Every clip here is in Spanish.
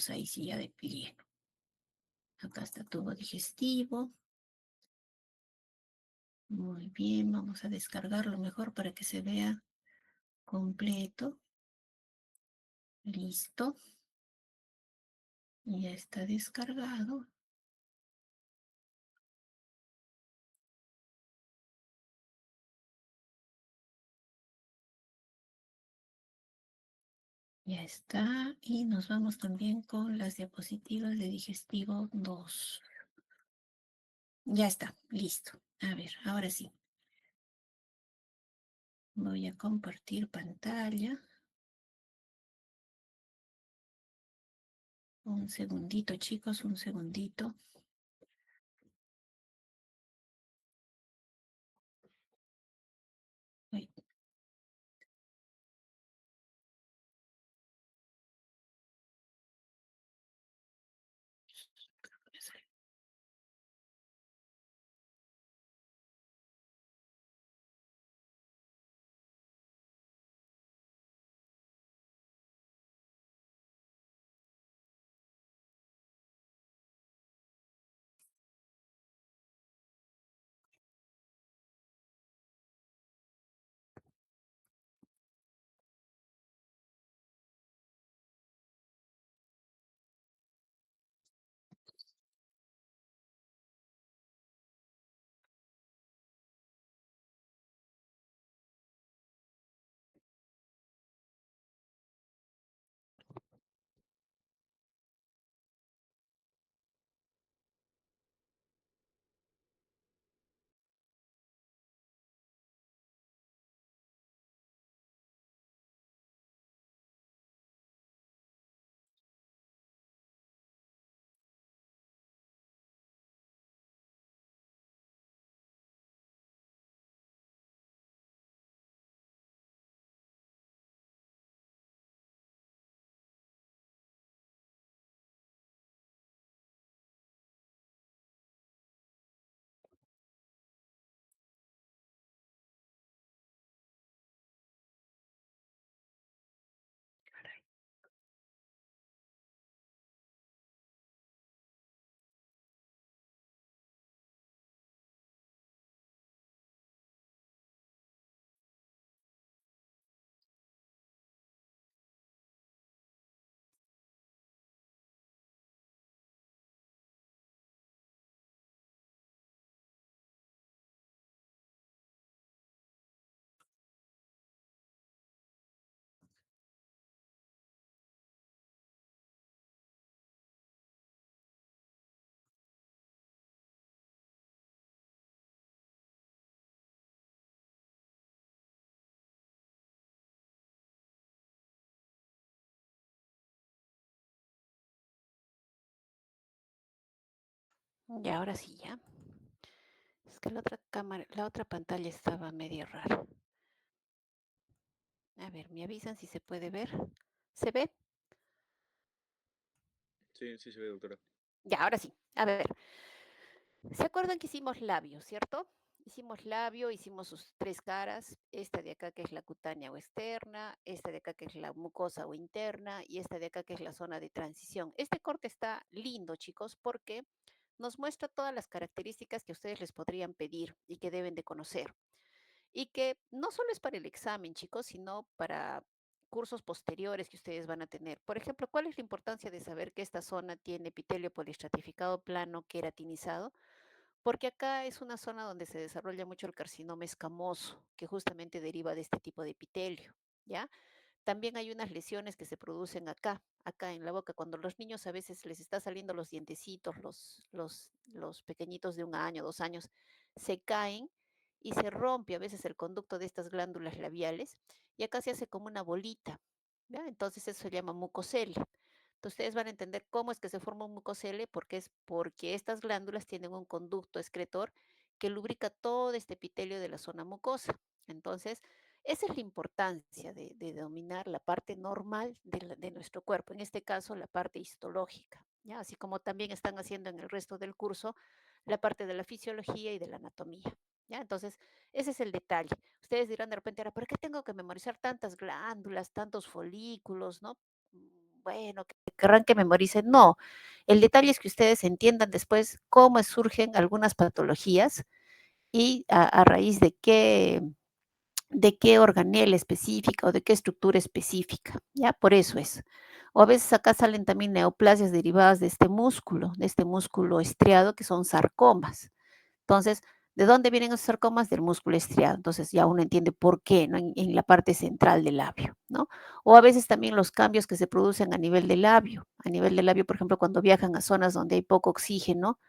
ahí sí ya de pleno. Acá está tubo digestivo. Muy bien, vamos a descargarlo mejor para que se vea completo. Listo. Ya está descargado. Ya está. Y nos vamos también con las diapositivas de digestivo 2. Ya está, listo. A ver, ahora sí. Voy a compartir pantalla. Un segundito, chicos, un segundito. Ay, caray. Y ahora sí, ya. Es que la otra cámara, la otra pantalla estaba medio rara. A ver, me avisan si se puede ver. ¿Se ve? Sí, sí se ve, doctora. Ya, ahora sí. A ver, ¿se acuerdan que hicimos labio, cierto? Hicimos labio, hicimos sus tres caras, esta de acá que es la cutánea o externa, esta de acá que es la mucosa o interna y esta de acá que es la zona de transición. Este corte está lindo, chicos, porque nos muestra todas las características que ustedes les podrían pedir y que deben de conocer. Y que no solo es para el examen, chicos, sino para cursos posteriores que ustedes van a tener. Por ejemplo, ¿cuál es la importancia de saber que esta zona tiene epitelio poliestratificado plano queratinizado? Porque acá es una zona donde se desarrolla mucho el carcinoma escamoso, que justamente deriva de este tipo de epitelio, ¿ya? También hay unas lesiones que se producen acá en la boca, cuando los niños a veces les está saliendo los dientecitos, los pequeñitos de 1 año, 2 años, se caen y se rompe a veces el conducto de estas glándulas labiales y acá se hace como una bolita, ¿ya? Entonces eso se llama mucocele. Entonces ustedes van a entender cómo es que se forma un mucocele, porque es porque estas glándulas tienen un conducto excretor que lubrica todo este epitelio de la zona mucosa. Entonces, esa es la importancia de dominar la parte normal de nuestro cuerpo, en este caso la parte histológica, ¿ya? Así como también están haciendo en el resto del curso la parte de la fisiología y de la anatomía, ¿ya? Entonces, ese es el detalle. Ustedes dirán de repente, ahora, ¿por qué tengo que memorizar tantas glándulas, tantos folículos, ¿no? bueno, que querrán que memoricen. No, el detalle es que ustedes entiendan después cómo surgen algunas patologías y a raíz de qué organela específica o de qué estructura específica, ¿ya? Por eso es. O a veces acá salen también neoplasias derivadas de este músculo estriado, que son sarcomas. Entonces, ¿de dónde vienen esos sarcomas? Del músculo estriado. Entonces ya uno entiende por qué, ¿no? En la parte central del labio, ¿no? O a veces también los cambios que se producen a nivel del labio. A nivel del labio, por ejemplo, cuando viajan a zonas donde hay poco oxígeno,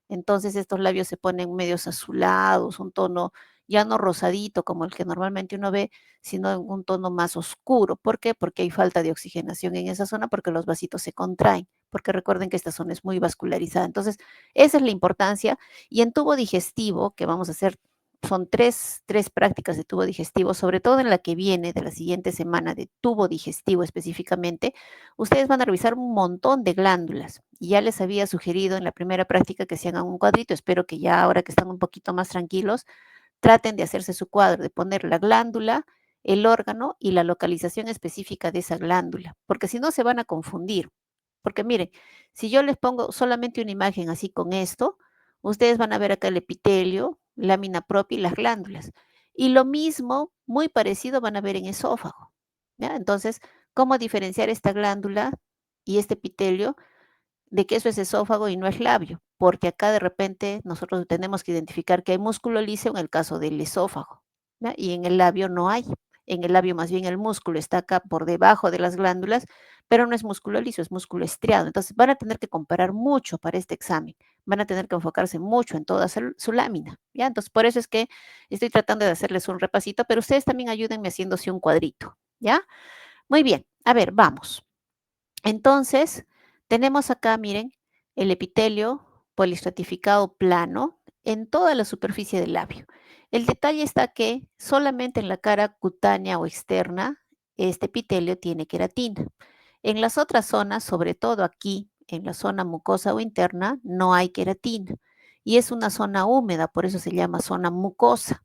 entonces estos labios se ponen medios azulados, un tono ya no rosadito como el que normalmente uno ve, sino en un tono más oscuro. ¿Por qué? Porque hay falta de oxigenación en esa zona, porque los vasitos se contraen, porque recuerden que esta zona es muy vascularizada. Entonces, esa es la importancia. Y en tubo digestivo, que vamos a hacer, son tres prácticas de tubo digestivo, sobre todo en la que viene de la siguiente semana de tubo digestivo específicamente, ustedes van a revisar un montón de glándulas. Y ya les había sugerido en la primera práctica que se hagan un cuadrito. Espero que ya ahora que están un poquito más tranquilos, traten de hacerse su cuadro, de poner la glándula, el órgano y la localización específica de esa glándula, porque si no se van a confundir. Porque miren, si yo les pongo solamente una imagen así con esto, ustedes van a ver acá el epitelio, lámina propia y las glándulas. Y lo mismo, muy parecido, van a ver en esófago. ¿Ya? Entonces, ¿cómo diferenciar esta glándula y este epitelio de que eso es esófago y no es labio? Porque acá de repente nosotros tenemos que identificar que hay músculo liso en el caso del esófago, ¿ya? Y en el labio no hay. En el labio más bien el músculo está acá por debajo de las glándulas, pero no es músculo liso, es músculo estriado. Entonces van a tener que comparar mucho para este examen, van a tener que enfocarse mucho en toda su lámina, ¿ya? Entonces por eso es que estoy tratando de hacerles un repasito, pero ustedes también ayúdenme haciéndose un cuadrito, ¿ya? Muy bien, a ver, vamos. Entonces, tenemos acá, miren, el epitelio polistratificado plano en toda la superficie del labio. El detalle está que solamente en la cara cutánea o externa, este epitelio tiene queratina. En las otras zonas, sobre todo aquí, en la zona mucosa o interna, no hay queratina. Y es una zona húmeda, por eso se llama zona mucosa.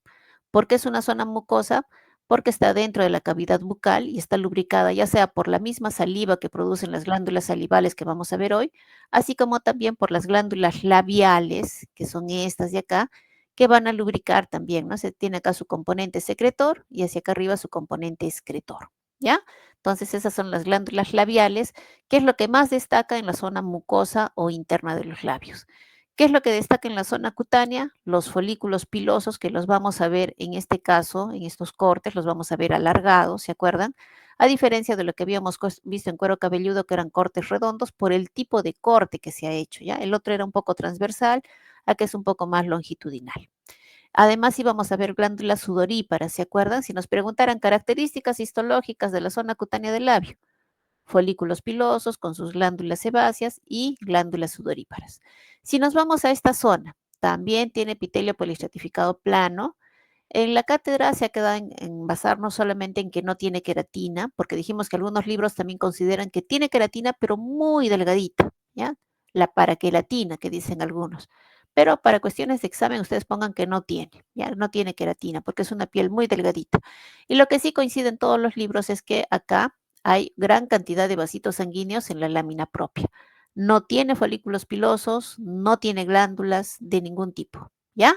¿Por qué es una zona mucosa? Porque está dentro de la cavidad bucal y está lubricada ya sea por la misma saliva que producen las glándulas salivales que vamos a ver hoy, así como también por las glándulas labiales, que son estas de acá, que van a lubricar también, ¿no? Se tiene acá su componente secretor y hacia acá arriba su componente excretor, ¿ya? Entonces esas son las glándulas labiales, que es lo que más destaca en la zona mucosa o interna de los labios. ¿Qué es lo que destaca en la zona cutánea? Los folículos pilosos, que los vamos a ver en este caso, en estos cortes, los vamos a ver alargados, ¿se acuerdan? A diferencia de lo que habíamos visto en cuero cabelludo, que eran cortes redondos, por el tipo de corte que se ha hecho, ¿ya? El otro era un poco transversal, aquí es un poco más longitudinal. Además, íbamos a ver glándulas sudoríparas, ¿se acuerdan? Si nos preguntaran características histológicas de la zona cutánea del labio, folículos pilosos con sus glándulas sebáceas y glándulas sudoríparas. Si nos vamos a esta zona, también tiene epitelio polistratificado plano. En la cátedra se ha quedado en basarnos solamente en que no tiene queratina, porque dijimos que algunos libros también consideran que tiene queratina, pero muy delgadita, ¿ya? La paraqueratina, que dicen algunos. Pero para cuestiones de examen, ustedes pongan que no tiene, ¿ya? No tiene queratina, porque es una piel muy delgadita. Y lo que sí coincide en todos los libros es que acá hay gran cantidad de vasitos sanguíneos en la lámina propia. No tiene folículos pilosos, no tiene glándulas de ningún tipo, ¿ya?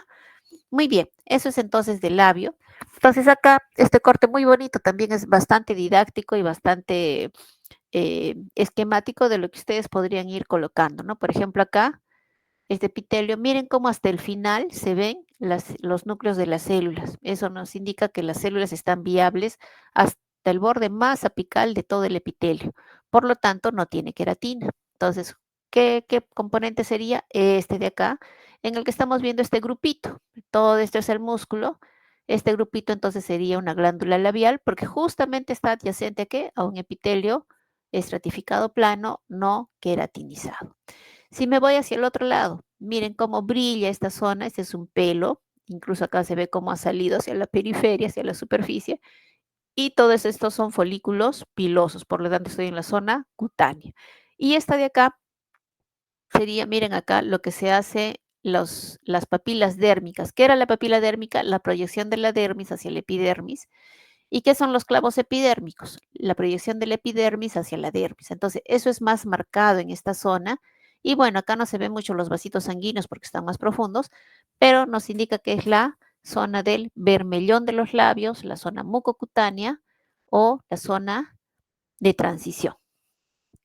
Muy bien, eso es entonces del labio. Entonces acá este corte muy bonito también es bastante didáctico y bastante esquemático de lo que ustedes podrían ir colocando, ¿no? Por ejemplo, acá, este epitelio, miren cómo hasta el final se ven los núcleos de las células. Eso nos indica que las células están viables hasta el borde más apical de todo el epitelio. Por lo tanto, no tiene queratina. Entonces, ¿qué componente sería? Este de acá, en el que estamos viendo este grupito. Todo esto es el músculo. Este grupito entonces sería una glándula labial porque justamente está adyacente a qué? A un epitelio estratificado plano no queratinizado. Si me voy hacia el otro lado, miren cómo brilla esta zona, este es un pelo, incluso acá se ve cómo ha salido hacia la periferia, hacia la superficie, y todos estos son folículos pilosos, por lo tanto estoy en la zona cutánea. Y esta de acá sería, miren acá, lo que se hace las papilas dérmicas. ¿Qué era la papila dérmica? La proyección de la dermis hacia el epidermis ¿Y qué son los clavos epidérmicos? La proyección de la epidermis hacia la dermis. Entonces, eso es más marcado en esta zona. Y bueno, acá no se ven mucho los vasitos sanguíneos porque están más profundos, pero nos indica que es la zona del bermellón de los labios, la zona mucocutánea o la zona de transición.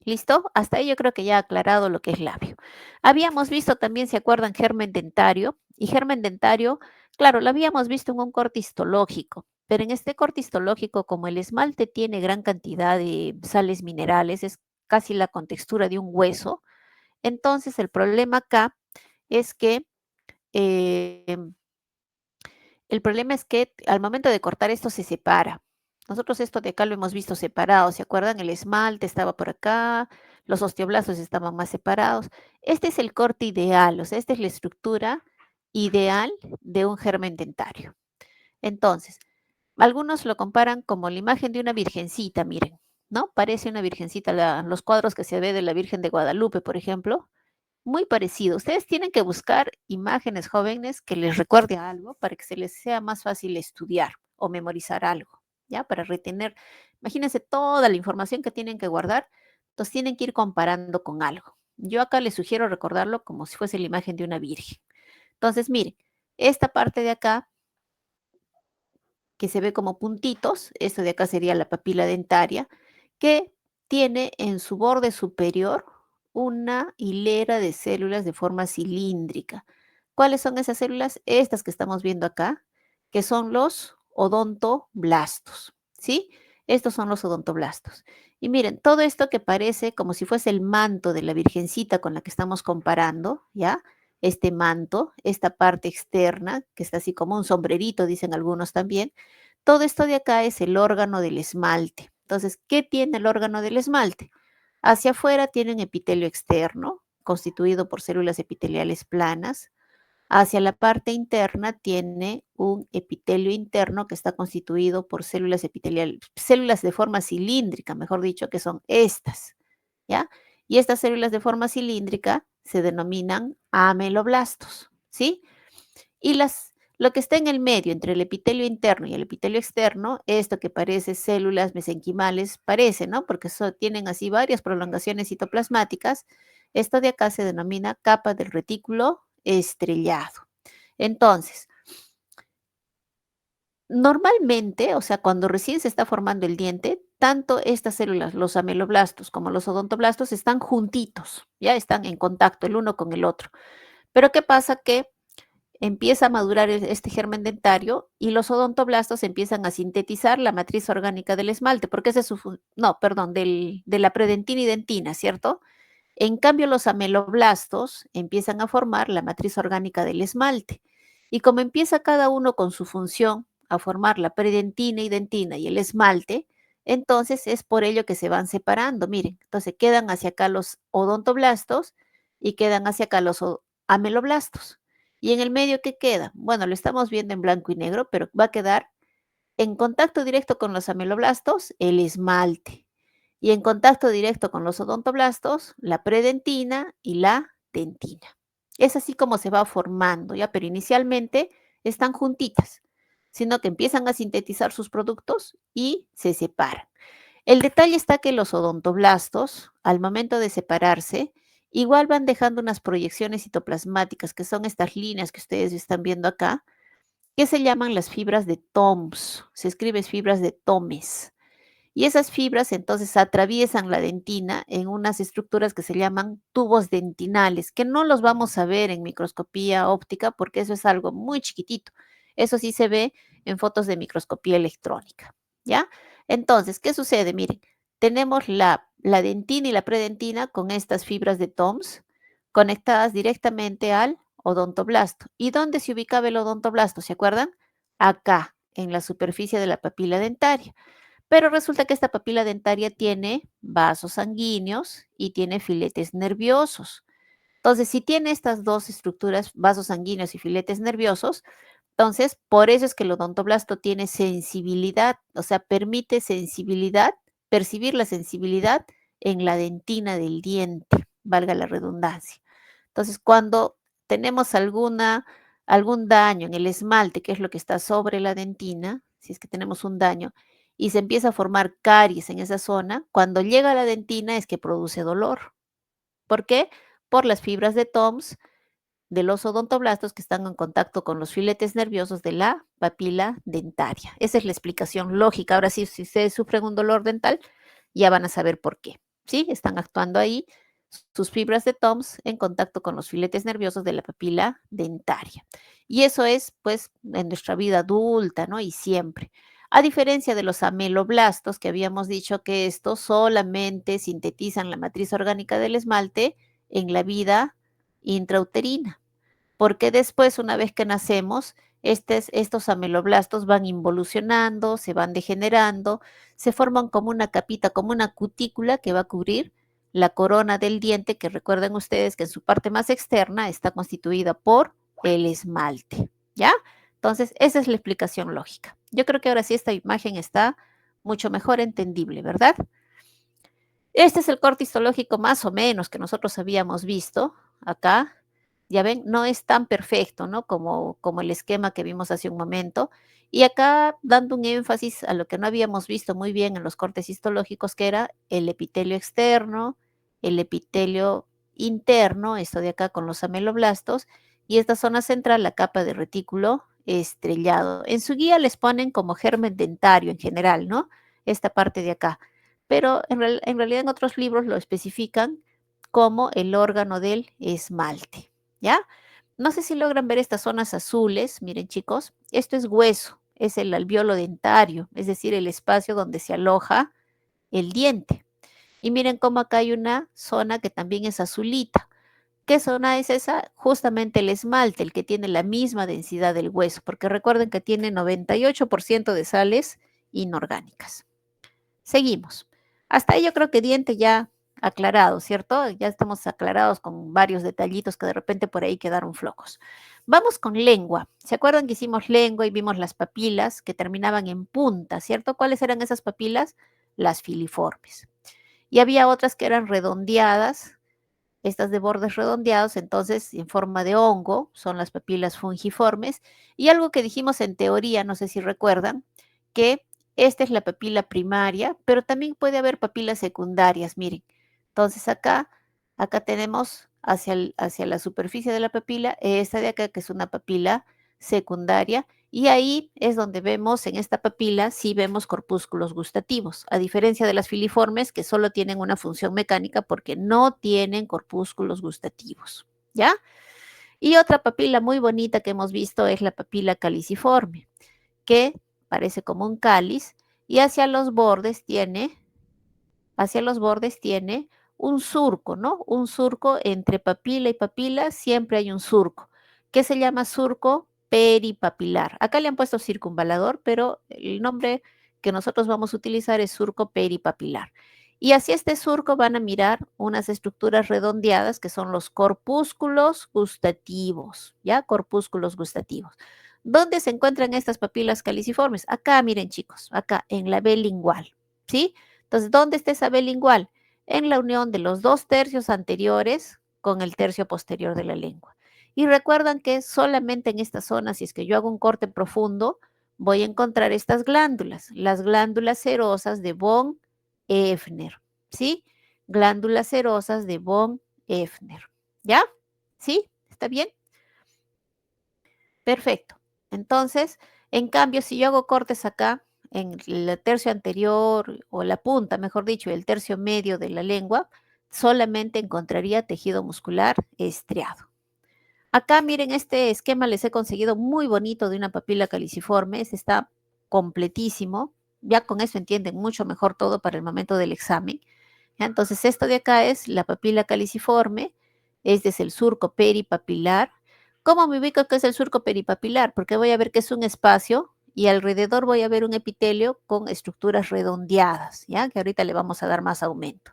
¿Listo? Hasta ahí yo creo que ya he aclarado lo que es labio. Habíamos visto también, ¿se acuerdan? Germen dentario. Y germen dentario, claro, lo habíamos visto en un corte histológico, pero en este corte histológico, como el esmalte tiene gran cantidad de sales minerales, es casi la contextura de un hueso, entonces el problema acá es que eh, el problema es que al momento de cortar esto se separa. Nosotros esto de acá lo hemos visto separado, ¿se acuerdan? El esmalte estaba por acá, los osteoblastos estaban más separados. Este es el corte ideal, o sea, esta es la estructura ideal de un germen dentario. Entonces, algunos lo comparan como la imagen de una virgencita, miren, ¿no? Parece una virgencita, los cuadros que se ve de la Virgen de Guadalupe, por ejemplo, muy parecido. Ustedes tienen que buscar imágenes jóvenes que les recuerde a algo para que se les sea más fácil estudiar o memorizar algo, ¿ya? Para retener, imagínense toda la información que tienen que guardar, entonces tienen que ir comparando con algo. Yo acá les sugiero recordarlo como si fuese la imagen de una virgen. Entonces, miren, esta parte de acá que se ve como puntitos, esto de acá sería la papila dentaria, que tiene en su borde superior una hilera de células de forma cilíndrica. ¿Cuáles son esas células? Estas que estamos viendo acá, que son los odontoblastos, ¿sí? Estos son los odontoblastos. Y miren, todo esto que parece como si fuese el manto de la virgencita con la que estamos comparando, ¿ya? Este manto, esta parte externa, que está así como un sombrerito, dicen algunos también, todo esto de acá es el órgano del esmalte. Entonces, ¿qué tiene el órgano del esmalte? Hacia afuera tiene un epitelio externo, constituido por células epiteliales planas. Hacia la parte interna tiene un epitelio interno que está constituido por células epiteliales, células de forma cilíndrica, mejor dicho, que son estas, ¿ya? Y estas células de forma cilíndrica se denominan ameloblastos, ¿sí? Y lo que está en el medio entre el epitelio interno y el epitelio externo, esto que parece células mesenquimales, parece, ¿no? Porque tienen así varias prolongaciones citoplasmáticas. Esto de acá se denomina capa del retículo estrellado. Entonces, normalmente, o sea, cuando recién se está formando el diente, tanto estas células, los ameloblastos como los odontoblastos, están juntitos, ya están en contacto el uno con el otro. Pero ¿qué pasa? Que empieza a madurar este germen dentario y los odontoblastos empiezan a sintetizar la matriz orgánica del esmalte, porque ese es no, perdón, de la predentina y dentina, ¿cierto? En cambio, los ameloblastos empiezan a formar la matriz orgánica del esmalte. Y como empieza cada uno con su función a formar la predentina y dentina y el esmalte, entonces es por ello que se van separando. Miren, entonces quedan hacia acá los odontoblastos y quedan hacia acá los ameloblastos. ¿Y en el medio qué queda? Bueno, lo estamos viendo en blanco y negro, pero va a quedar en contacto directo con los ameloblastos el esmalte y en contacto directo con los odontoblastos, la predentina y la dentina. Es así como se va formando, ¿ya? Pero inicialmente están juntitas, sino que empiezan a sintetizar sus productos y se separan. El detalle está que los odontoblastos, al momento de separarse, igual van dejando unas proyecciones citoplasmáticas, que son estas líneas que ustedes están viendo acá, que se llaman las fibras de TOMS. Se escribe fibras de TOMES. Y esas fibras entonces atraviesan la dentina en unas estructuras que se llaman tubos dentinales, que no los vamos a ver en microscopía óptica porque eso es algo muy chiquitito. Eso sí se ve en fotos de microscopía electrónica, ¿ya? Entonces, ¿qué sucede? Miren, tenemos la dentina y la predentina con estas fibras de TOMS conectadas directamente al odontoblasto. ¿Y dónde se ubicaba el odontoblasto? ¿Se acuerdan? Acá, en la superficie de la papila dentaria. Pero resulta que esta papila dentaria tiene vasos sanguíneos y tiene filetes nerviosos. Entonces, si tiene estas dos estructuras, vasos sanguíneos y filetes nerviosos, entonces por eso es que el odontoblasto tiene sensibilidad, o sea, permite sensibilidad, percibir la sensibilidad en la dentina del diente, valga la redundancia. Entonces, cuando tenemos algún daño en el esmalte, que es lo que está sobre la dentina, si es que tenemos un daño, y se empieza a formar caries en esa zona, cuando llega a la dentina es que produce dolor. ¿Por qué? Por las fibras de TOMS de los odontoblastos que están en contacto con los filetes nerviosos de la papila dentaria. Esa es la explicación lógica. Ahora sí, si ustedes sufren un dolor dental, ya van a saber por qué. ¿Sí? Están actuando ahí sus fibras de TOMS en contacto con los filetes nerviosos de la papila dentaria. Y eso es, pues, en nuestra vida adulta, ¿no? Y siempre. A diferencia de los ameloblastos, que habíamos dicho que estos solamente sintetizan la matriz orgánica del esmalte en la vida intrauterina, porque después, una vez que nacemos, estos ameloblastos van involucionando, se van degenerando, se forman como una capita, como una cutícula que va a cubrir la corona del diente, que recuerden ustedes que en su parte más externa está constituida por el esmalte, ¿ya? Entonces, esa es la explicación lógica. Yo creo que ahora sí esta imagen está mucho mejor entendible, ¿verdad? Este es el corte histológico más o menos que nosotros habíamos visto acá. Ya ven, no es tan perfecto, ¿no? Como el esquema que vimos hace un momento. Y acá dando un énfasis a lo que no habíamos visto muy bien en los cortes histológicos, que era el epitelio externo, el epitelio interno, esto de acá con los ameloblastos, y esta zona central, la capa de retículo estrellado. En su guía les ponen como germen dentario en general, ¿no? Esta parte de acá, pero en realidad en otros libros lo especifican como el órgano del esmalte, ¿ya? No sé si logran ver estas zonas azules, miren chicos, esto es hueso, es el alveolo dentario, es decir, el espacio donde se aloja el diente. Y miren cómo acá hay una zona que también es azulita. ¿Qué zona es esa? Justamente el esmalte, el que tiene la misma densidad del hueso, porque recuerden que tiene 98% de sales inorgánicas. Seguimos. Hasta ahí yo creo que diente ya aclarado, ¿cierto? Ya estamos aclarados con varios detallitos que de repente por ahí quedaron flojos. Vamos con lengua. ¿Se acuerdan que hicimos lengua y vimos las papilas que terminaban en punta, ¿cierto? ¿Cuáles eran esas papilas? Las filiformes. Y había otras que eran redondeadas, estas de bordes redondeados, entonces en forma de hongo, son las papilas fungiformes. Y algo que dijimos en teoría, no sé si recuerdan, que esta es la papila primaria, pero también puede haber papilas secundarias, miren. Entonces acá tenemos hacia la superficie de la papila, esta de acá que es una papila secundaria, y ahí es donde vemos en esta papila, sí vemos corpúsculos gustativos, a diferencia de las filiformes que solo tienen una función mecánica porque no tienen corpúsculos gustativos, ¿ya? Y otra papila muy bonita que hemos visto es la papila caliciforme, que parece como un cáliz y hacia los bordes tiene un surco, ¿no? Un surco entre papila y papila, siempre hay un surco, que se llama surco peripapilar. Acá le han puesto circunvalador, pero el nombre que nosotros vamos a utilizar es surco peripapilar. Y hacia este surco van a mirar unas estructuras redondeadas que son los corpúsculos gustativos, ¿ya? Corpúsculos gustativos. ¿Dónde se encuentran estas papilas caliciformes? Acá, miren chicos, acá en la B lingual, ¿sí? Entonces, ¿dónde está esa B lingual? En la unión de los dos tercios anteriores con el tercio posterior de la lengua. Y recuerdan que solamente en esta zona, si es que yo hago un corte profundo, voy a encontrar estas glándulas, las glándulas serosas de von Effner, ¿sí? Glándulas serosas de von Effner, ¿ya? ¿Sí? ¿Está bien? Perfecto. Entonces, en cambio, si yo hago cortes acá, en el tercio anterior o la punta, mejor dicho, el tercio medio de la lengua, solamente encontraría tejido muscular estriado. Acá miren, este esquema les he conseguido muy bonito de una papila caliciforme, está completísimo, ya con eso entienden mucho mejor todo para el momento del examen. ¿Ya? Entonces, esto de acá es la papila caliciforme, este es el surco peripapilar. ¿Cómo me ubico que es el surco peripapilar? Porque voy a ver que es un espacio y alrededor voy a ver un epitelio con estructuras redondeadas, ¿ya? Que ahorita le vamos a dar más aumento.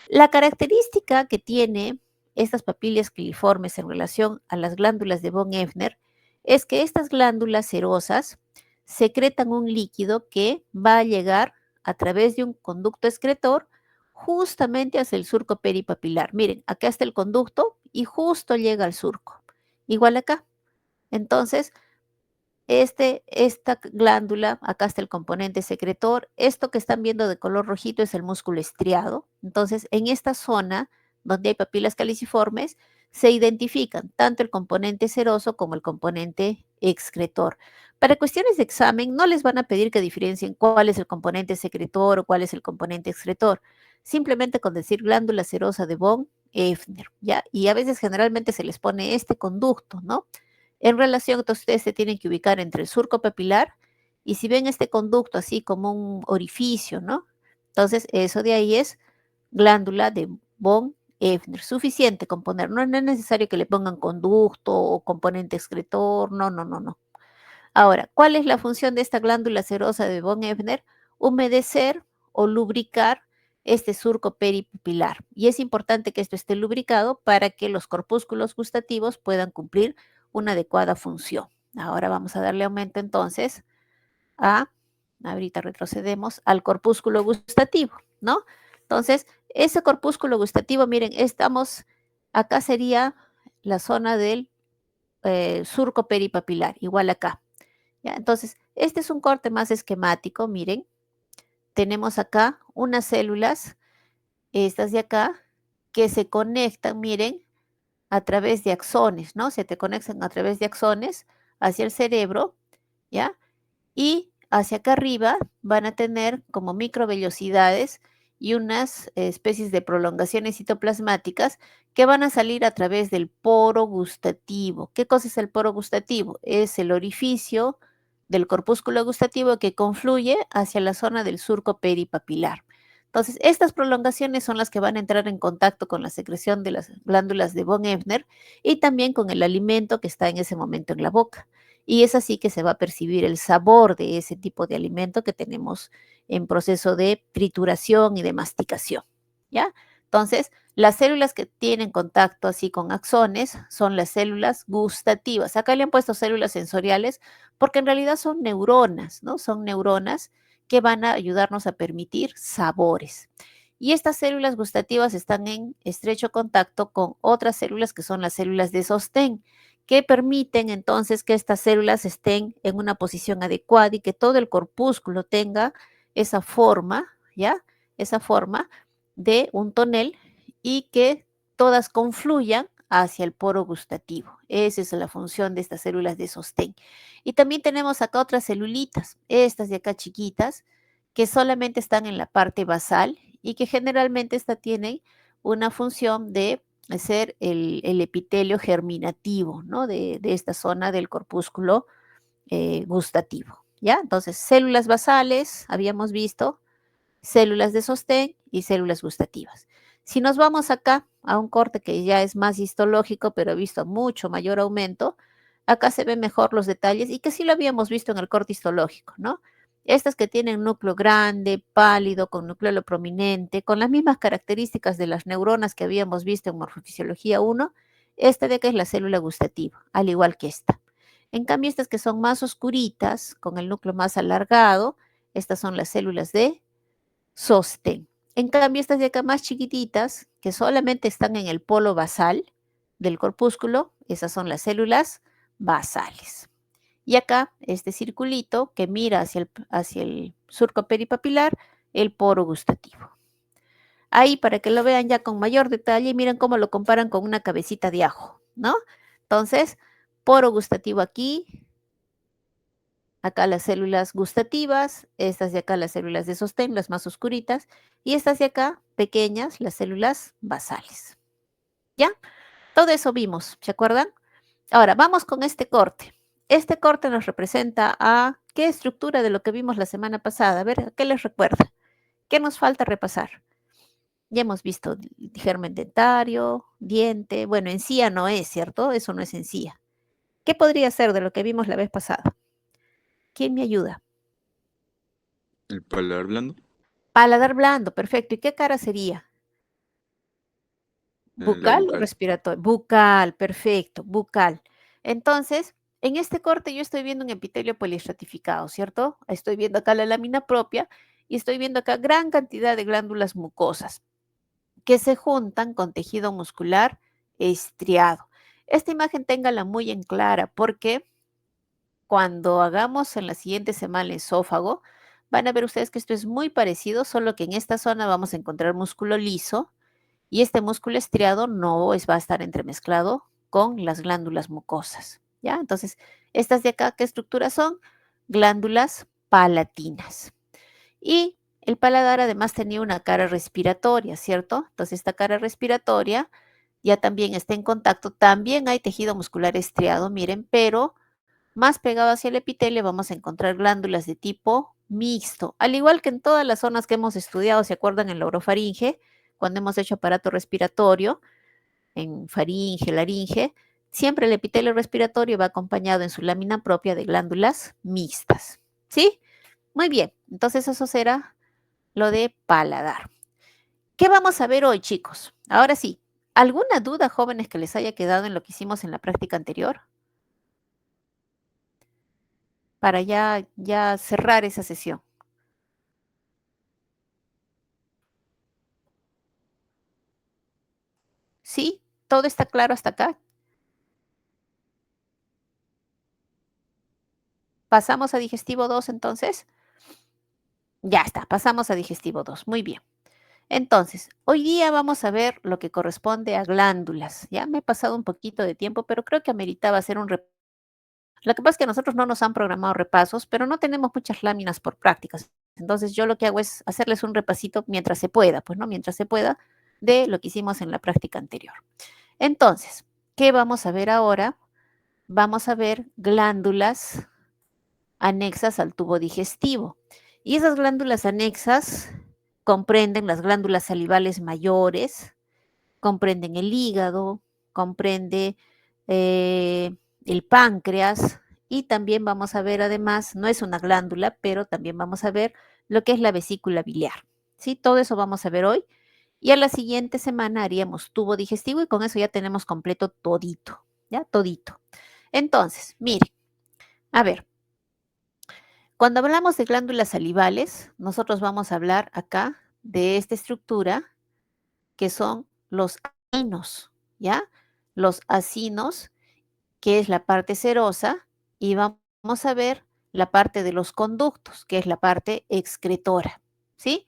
La característica que tiene estas papilas ciliformes en relación a las glándulas de von Effner es que estas glándulas serosas secretan un líquido que va a llegar a través de un conducto excretor justamente hacia el surco peripapilar. Miren, acá está el conducto y justo llega al surco. Igual acá. Entonces, esta glándula, acá está el componente secretor, esto que están viendo de color rojito es el músculo estriado. Entonces, en esta zona donde hay papilas caliciformes, se identifican tanto el componente seroso como el componente excretor. Para cuestiones de examen, no les van a pedir que diferencien cuál es el componente secretor o cuál es el componente excretor. Simplemente con decir glándula serosa de von Effner, ¿ya? Y a veces generalmente se les pone este conducto, ¿no? En relación, entonces ustedes se tienen que ubicar entre el surco papilar y si ven este conducto así como un orificio, ¿no? Entonces, eso de ahí es glándula de von Effner. Suficiente con poner, no es necesario que le pongan conducto o componente excretor, no, no, no, no. Ahora, ¿cuál es la función de esta glándula serosa de von Effner? Humedecer o lubricar este surco peripupilar. Y es importante que esto esté lubricado para que los corpúsculos gustativos puedan cumplir una adecuada función. Ahora vamos a darle aumento entonces ahorita retrocedemos al corpúsculo gustativo, ¿no? Entonces, ese corpúsculo gustativo, miren, acá sería la zona del surco peripapilar, igual acá. ¿Ya? Entonces, este es un corte más esquemático, miren, tenemos acá unas células, estas de acá, que se conectan, miren, a través de axones, ¿no? Se te conectan a través de axones hacia el cerebro, ¿ya? Y hacia acá arriba van a tener como microvellosidades y unas especies de prolongaciones citoplasmáticas que van a salir a través del poro gustativo. ¿Qué cosa es el poro gustativo? Es el orificio del corpúsculo gustativo que confluye hacia la zona del surco peripapilar. Entonces, estas prolongaciones son las que van a entrar en contacto con la secreción de las glándulas de von Effner y también con el alimento que está en ese momento en la boca. Y es así que se va a percibir el sabor de ese tipo de alimento que tenemos en proceso de trituración y de masticación, ¿ya? Entonces, las células que tienen contacto así con axones son las células gustativas. Acá le han puesto células sensoriales porque en realidad son neuronas, ¿no? Son neuronas que van a ayudarnos a permitir sabores. Y estas células gustativas están en estrecho contacto con otras células que son las células de sostén, que permiten entonces que estas células estén en una posición adecuada y que todo el corpúsculo tenga esa forma, ¿ya? Esa forma de un tonel y que todas confluyan hacia el poro gustativo. Esa es la función de estas células de sostén. Y también tenemos acá otras celulitas, estas de acá chiquitas, que solamente están en la parte basal y que generalmente esta tienen una función de ser el epitelio germinativo, ¿no? De esta zona del corpúsculo gustativo, ¿ya? Entonces, células basales, habíamos visto, células de sostén y células gustativas. Si nos vamos acá a un corte que ya es más histológico, pero visto mucho mayor aumento, acá se ven mejor los detalles y que sí lo habíamos visto en el corte histológico, ¿no? Estas que tienen núcleo grande, pálido, con núcleo prominente, con las mismas características de las neuronas que habíamos visto en Morfofisiología 1, esta de acá es la célula gustativa, al igual que esta. En cambio, estas que son más oscuritas, con el núcleo más alargado, estas son las células de sostén. En cambio, estas de acá más chiquititas, que solamente están en el polo basal del corpúsculo, esas son las células basales. Y acá, este circulito que mira hacia el surco peripapilar, el poro gustativo. Ahí, para que lo vean ya con mayor detalle, miren cómo lo comparan con una cabecita de ajo, ¿no? Entonces, poro gustativo aquí, acá las células gustativas, estas de acá las células de sostén, las más oscuritas, y estas de acá, pequeñas, las células basales. ¿Ya? Todo eso vimos, ¿se acuerdan? Ahora, vamos con este corte. Este corte nos representa a qué estructura de lo que vimos la semana pasada. A ver, ¿a qué les recuerda? ¿Qué nos falta repasar? Ya hemos visto germen dentario, diente. Bueno, encía no es, ¿cierto? Eso no es encía. ¿Qué podría ser de lo que vimos la vez pasada? ¿Quién me ayuda? El paladar blando, Paladar blando, perfecto. ¿Y qué cara sería? la ¿Bucal o bucal. respiratorio? Bucal, perfecto, bucal. Entonces, en este corte yo estoy viendo un epitelio poliestratificado, ¿cierto? Estoy viendo acá la lámina propia y estoy viendo acá gran cantidad de glándulas mucosas que se juntan con tejido muscular estriado. Esta imagen téngala muy en clara porque cuando hagamos en la siguiente semana el esófago, van a ver ustedes que esto es muy parecido, solo que en esta zona vamos a encontrar músculo liso y este músculo estriado no va a estar entremezclado con las glándulas mucosas, ¿ya? Entonces, estas de acá, ¿qué estructuras son? Glándulas palatinas. Y el paladar además tenía una cara respiratoria, ¿cierto? Entonces, esta cara respiratoria ya también está en contacto. También hay tejido muscular estriado, miren, pero más pegado hacia el epitelio vamos a encontrar glándulas de tipo mixto, al igual que en todas las zonas que hemos estudiado, ¿se acuerdan? En la orofaringe, cuando hemos hecho aparato respiratorio, en faringe, laringe, siempre el epitelio respiratorio va acompañado en su lámina propia de glándulas mixtas, ¿sí? Muy bien, entonces eso será lo de paladar. ¿Qué vamos a ver hoy, chicos? Ahora sí, ¿alguna duda, jóvenes, que les haya quedado en lo que hicimos en la práctica anterior? Para ya cerrar esa sesión. ¿Sí? ¿Todo está claro hasta acá? ¿Pasamos a digestivo 2 entonces? Ya está, pasamos a digestivo 2. Muy bien. Entonces, hoy día vamos a ver lo que corresponde a glándulas. Ya me he pasado un poquito de tiempo, pero creo que ameritaba hacer un repaso. Lo que pasa es que a nosotros no nos han programado repasos, pero no tenemos muchas láminas por prácticas. Entonces, yo lo que hago es hacerles un repasito mientras se pueda, pues, ¿no? Mientras se pueda, de lo que hicimos en la práctica anterior. Entonces, ¿qué vamos a ver ahora? Vamos a ver glándulas anexas al tubo digestivo. Y esas glándulas anexas comprenden las glándulas salivales mayores, comprenden el hígado, comprende el páncreas y también vamos a ver además, no es una glándula, pero también vamos a ver lo que es la vesícula biliar. ¿Sí? Todo eso vamos a ver hoy. Y a la siguiente semana haríamos tubo digestivo y con eso ya tenemos completo todito, ¿ya? Todito. Entonces, mire, a ver, cuando hablamos de glándulas salivales, nosotros vamos a hablar acá de esta estructura que son los acinos, ¿ya? Los acinos, que es la parte serosa, y vamos a ver la parte de los conductos, que es la parte excretora, ¿sí?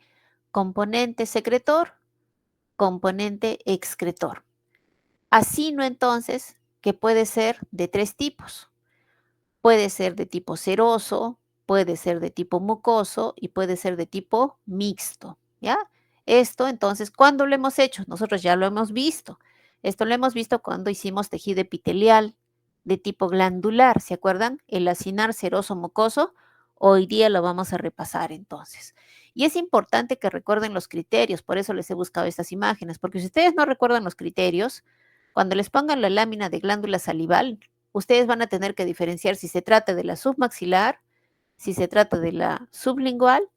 Componente secretor, componente excretor. Acino entonces, que puede ser de tres tipos. Puede ser de tipo seroso, puede ser de tipo mucoso y puede ser de tipo mixto, ¿ya? Esto entonces, ¿cuándo lo hemos hecho? Nosotros ya lo hemos visto. Esto lo hemos visto cuando hicimos tejido epitelial de tipo glandular, ¿se acuerdan? El acinar seroso mucoso. Hoy día lo vamos a repasar entonces. Y es importante que recuerden los criterios, por eso les he buscado estas imágenes, porque si ustedes no recuerdan los criterios, cuando les pongan la lámina de glándula salival, ustedes van a tener que diferenciar si se trata de la submaxilar, si se trata de la sublingual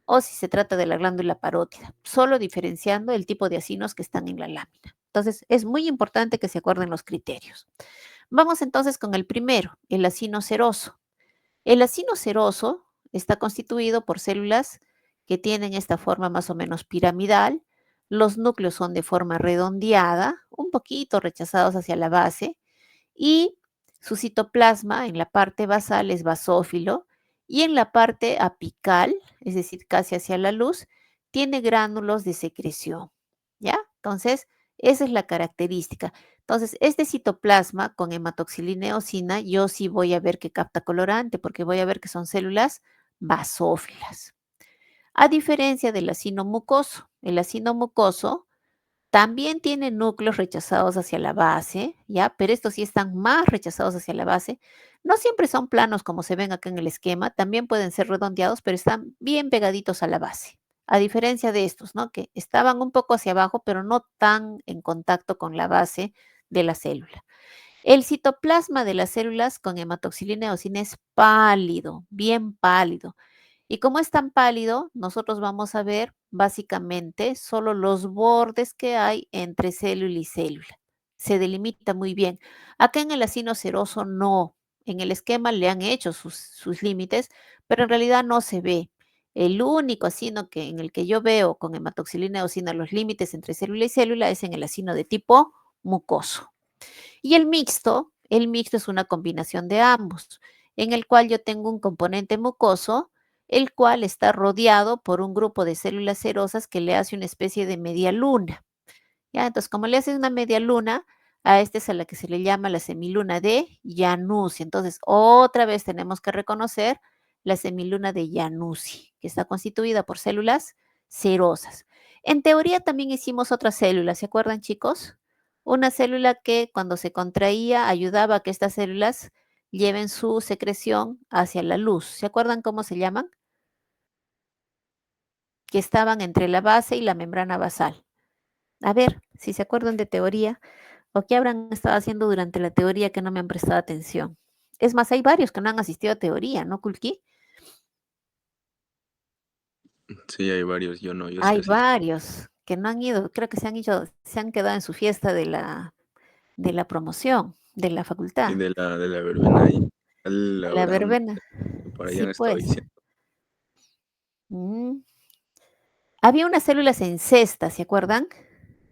o si se trata de la glándula parótida, solo diferenciando el tipo de acinos que están en la lámina. Entonces, es muy importante que se acuerden los criterios. Vamos entonces con el primero, el acino seroso. El acino seroso está constituido por células que tienen esta forma más o menos piramidal. Los núcleos son de forma redondeada, un poquito rechazados hacia la base, y su citoplasma en la parte basal es basófilo y en la parte apical, es decir, casi hacia la luz, tiene gránulos de secreción, ¿ya? Entonces, esa es la característica. Entonces, este citoplasma con hematoxilina y eosina, yo sí voy a ver que capta colorante, porque voy a ver que son células basófilas. A diferencia del acino mucoso, el acino mucoso también tiene núcleos rechazados hacia la base, ¿ya? Pero estos sí están más rechazados hacia la base. No siempre son planos como se ven acá en el esquema, también pueden ser redondeados, pero están bien pegaditos a la base. A diferencia de estos, ¿no? Que estaban un poco hacia abajo, pero no tan en contacto con la base de la célula. El citoplasma de las células con hematoxilina y eosina es pálido, bien pálido. Y como es tan pálido, nosotros vamos a ver básicamente solo los bordes que hay entre célula y célula. Se delimita muy bien. Acá en el acino seroso no. En el esquema le han hecho sus límites, pero en realidad no se ve. El único acino que, en el que yo veo con hematoxilina eosina los límites entre célula y célula es en el acino de tipo mucoso. Y el mixto es una combinación de ambos. en el cual yo tengo un componente mucoso, el cual está rodeado por un grupo de células serosas que le hace una especie de media luna. ¿Ya? Entonces, como le hace una media luna, a esta es a la que se le llama la semiluna de Januzzi. Entonces, otra vez tenemos que reconocer la semiluna de Januzzi, que está constituida por células serosas. En teoría también hicimos otra célula, ¿se acuerdan, chicos? Una célula que cuando se contraía ayudaba a que estas células lleven su secreción hacia la luz. ¿Se acuerdan cómo se llaman? Que estaban entre la base y la membrana basal. A ver, si se acuerdan de teoría, o qué habrán estado haciendo durante la teoría que no me han prestado atención. Es más, hay varios que no han asistido a teoría, ¿no, Kulki? Sí, hay varios, yo sí Hay asisto. varios que no han ido, creo que se han quedado en su fiesta de la promoción de la Y facultad, de la verbena ahí, él de la habrán, verbena. por ahí Sí, han estado pues. diciendo. Mm. Había unas células en cesta, ¿se acuerdan?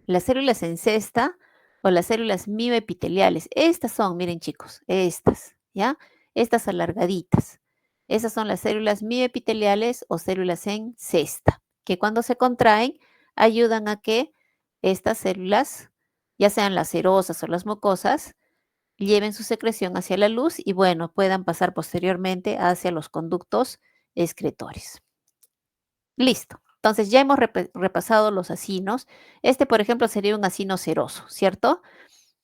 Las células en cesta o las células mioepiteliales. Estas son, miren chicos, estas, ¿ya? Estas alargaditas. Esas son las células mioepiteliales o células en cesta, que cuando se contraen ayudan a que estas células, ya sean las serosas o las mucosas, lleven su secreción hacia la luz y bueno, puedan pasar posteriormente hacia los conductos excretores. Listo. Entonces ya hemos repasado los acinos. Este, por ejemplo, sería un acino seroso, ¿cierto?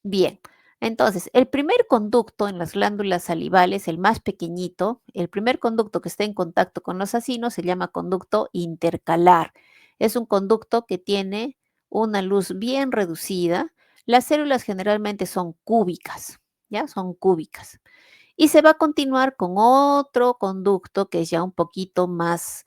Bien. Entonces, el primer conducto en las glándulas salivales, el más pequeñito, el primer conducto que está en contacto con los acinos se llama conducto intercalar. Es un conducto que tiene una luz bien reducida. Las células generalmente son cúbicas, ¿ya? Son cúbicas. Y se va a continuar con otro conducto que es ya un poquito más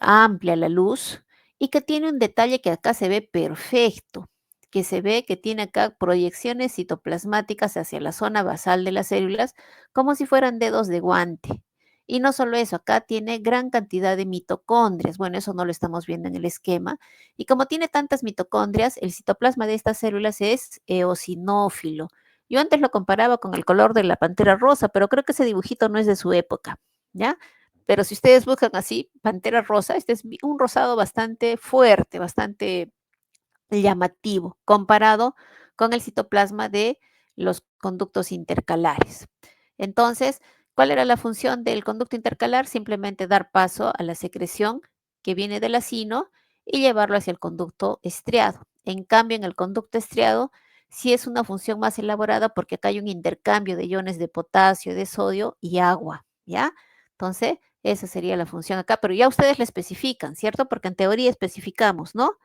amplia la luz y que tiene un detalle que acá se ve perfecto, que se ve que tiene acá proyecciones citoplasmáticas hacia la zona basal de las células como si fueran dedos de guante. Y no solo eso, acá tiene gran cantidad de mitocondrias. Bueno, eso no lo estamos viendo en el esquema. Y como tiene tantas mitocondrias, el citoplasma de estas células es eosinófilo. Yo antes lo comparaba con el color de la pantera rosa, pero creo que ese dibujito no es de su época, ¿ya? Pero si ustedes buscan así, pantera rosa, este es un rosado bastante fuerte, bastante llamativo, comparado con el citoplasma de los conductos intercalares. Entonces, ¿cuál era la función del conducto intercalar? Simplemente dar paso a la secreción que viene del acino y llevarlo hacia el conducto estriado. En cambio, en el conducto estriado, sí es una función más elaborada porque acá hay un intercambio de iones de potasio, de sodio y agua, ¿ya? Entonces, esa sería la función acá, pero ya ustedes la especifican, ¿cierto? Porque en teoría especificamos, ¿no?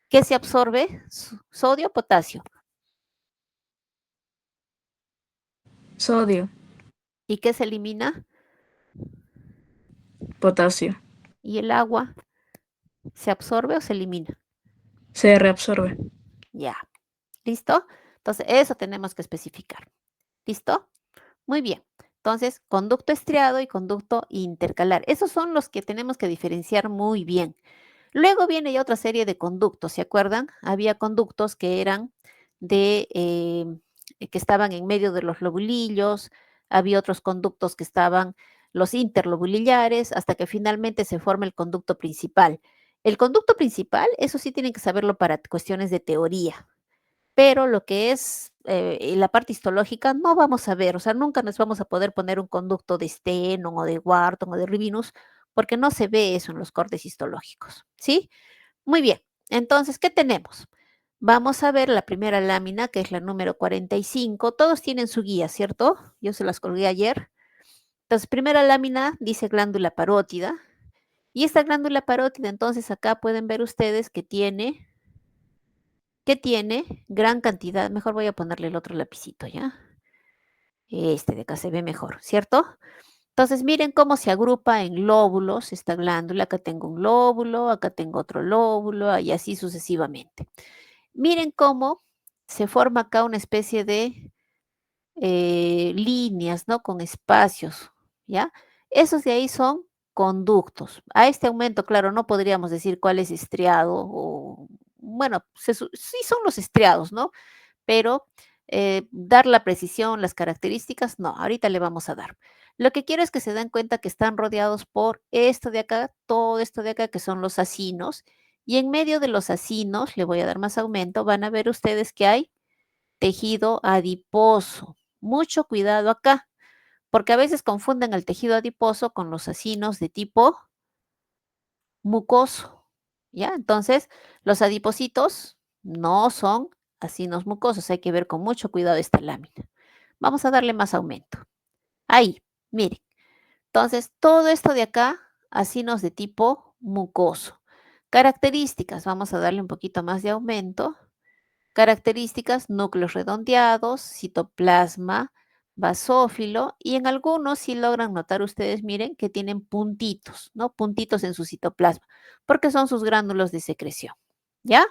¿Qué se absorbe? Sodio, potasio. Sodio, ¿Y qué se elimina? potasio. ¿Y el agua se absorbe o se elimina? Se reabsorbe. Ya. ¿Listo? Entonces, eso tenemos que especificar. ¿Listo? Muy bien. Entonces, conducto estriado y conducto intercalar. Esos son los que tenemos que diferenciar muy bien. Luego viene ya otra serie de conductos, ¿se acuerdan? Había conductos que eran que estaban en medio de los lobulillos, había otros conductos que estaban los interlobulillares, hasta que finalmente se forma el conducto principal. El conducto principal, eso sí tienen que saberlo para cuestiones de teoría, pero lo que es la parte histológica no vamos a ver, o sea, nunca nos vamos a poder poner un conducto de Stenon o de Wharton o de Rivinus, porque no se ve eso en los cortes histológicos, ¿sí? Muy bien, entonces, ¿qué tenemos? Vamos a ver la primera lámina, que es la número 45. Todos tienen su guía, ¿cierto? Yo se las colgué ayer. Entonces, primera lámina dice glándula parótida. Y esta glándula parótida, entonces acá pueden ver ustedes que tiene gran cantidad. Mejor voy a ponerle el otro lapicito, ¿ya? Este de acá se ve mejor, ¿cierto? Entonces, miren cómo se agrupa en lóbulos esta glándula. Acá tengo un lóbulo, acá tengo otro lóbulo, y así sucesivamente. Miren cómo se forma acá una especie de líneas, ¿no? Con espacios, ¿ya? Esos de ahí son conductos. A este aumento, claro, no podríamos decir cuál es estriado o, bueno, sí son los estriados, ¿no? Pero dar la precisión, las características, no, ahorita le vamos a dar. Lo que quiero es que se den cuenta que están rodeados por esto de acá, todo esto de acá, que son los acinos, y en medio de los acinos, le voy a dar más aumento, van a ver ustedes que hay tejido adiposo. Mucho cuidado acá, porque a veces confunden el tejido adiposo con los acinos de tipo mucoso, ¿ya? Entonces, los adipocitos no son acinos mucosos, hay que ver con mucho cuidado esta lámina. Vamos a darle más aumento. Ahí, miren. Entonces, todo esto de acá, acinos de tipo mucoso. Características, vamos a darle un poquito más de aumento. Características, núcleos redondeados, citoplasma, basófilo y en algunos si logran notar ustedes, miren que tienen puntitos, ¿no? Puntitos en su citoplasma, porque son sus gránulos de secreción. ¿Ya?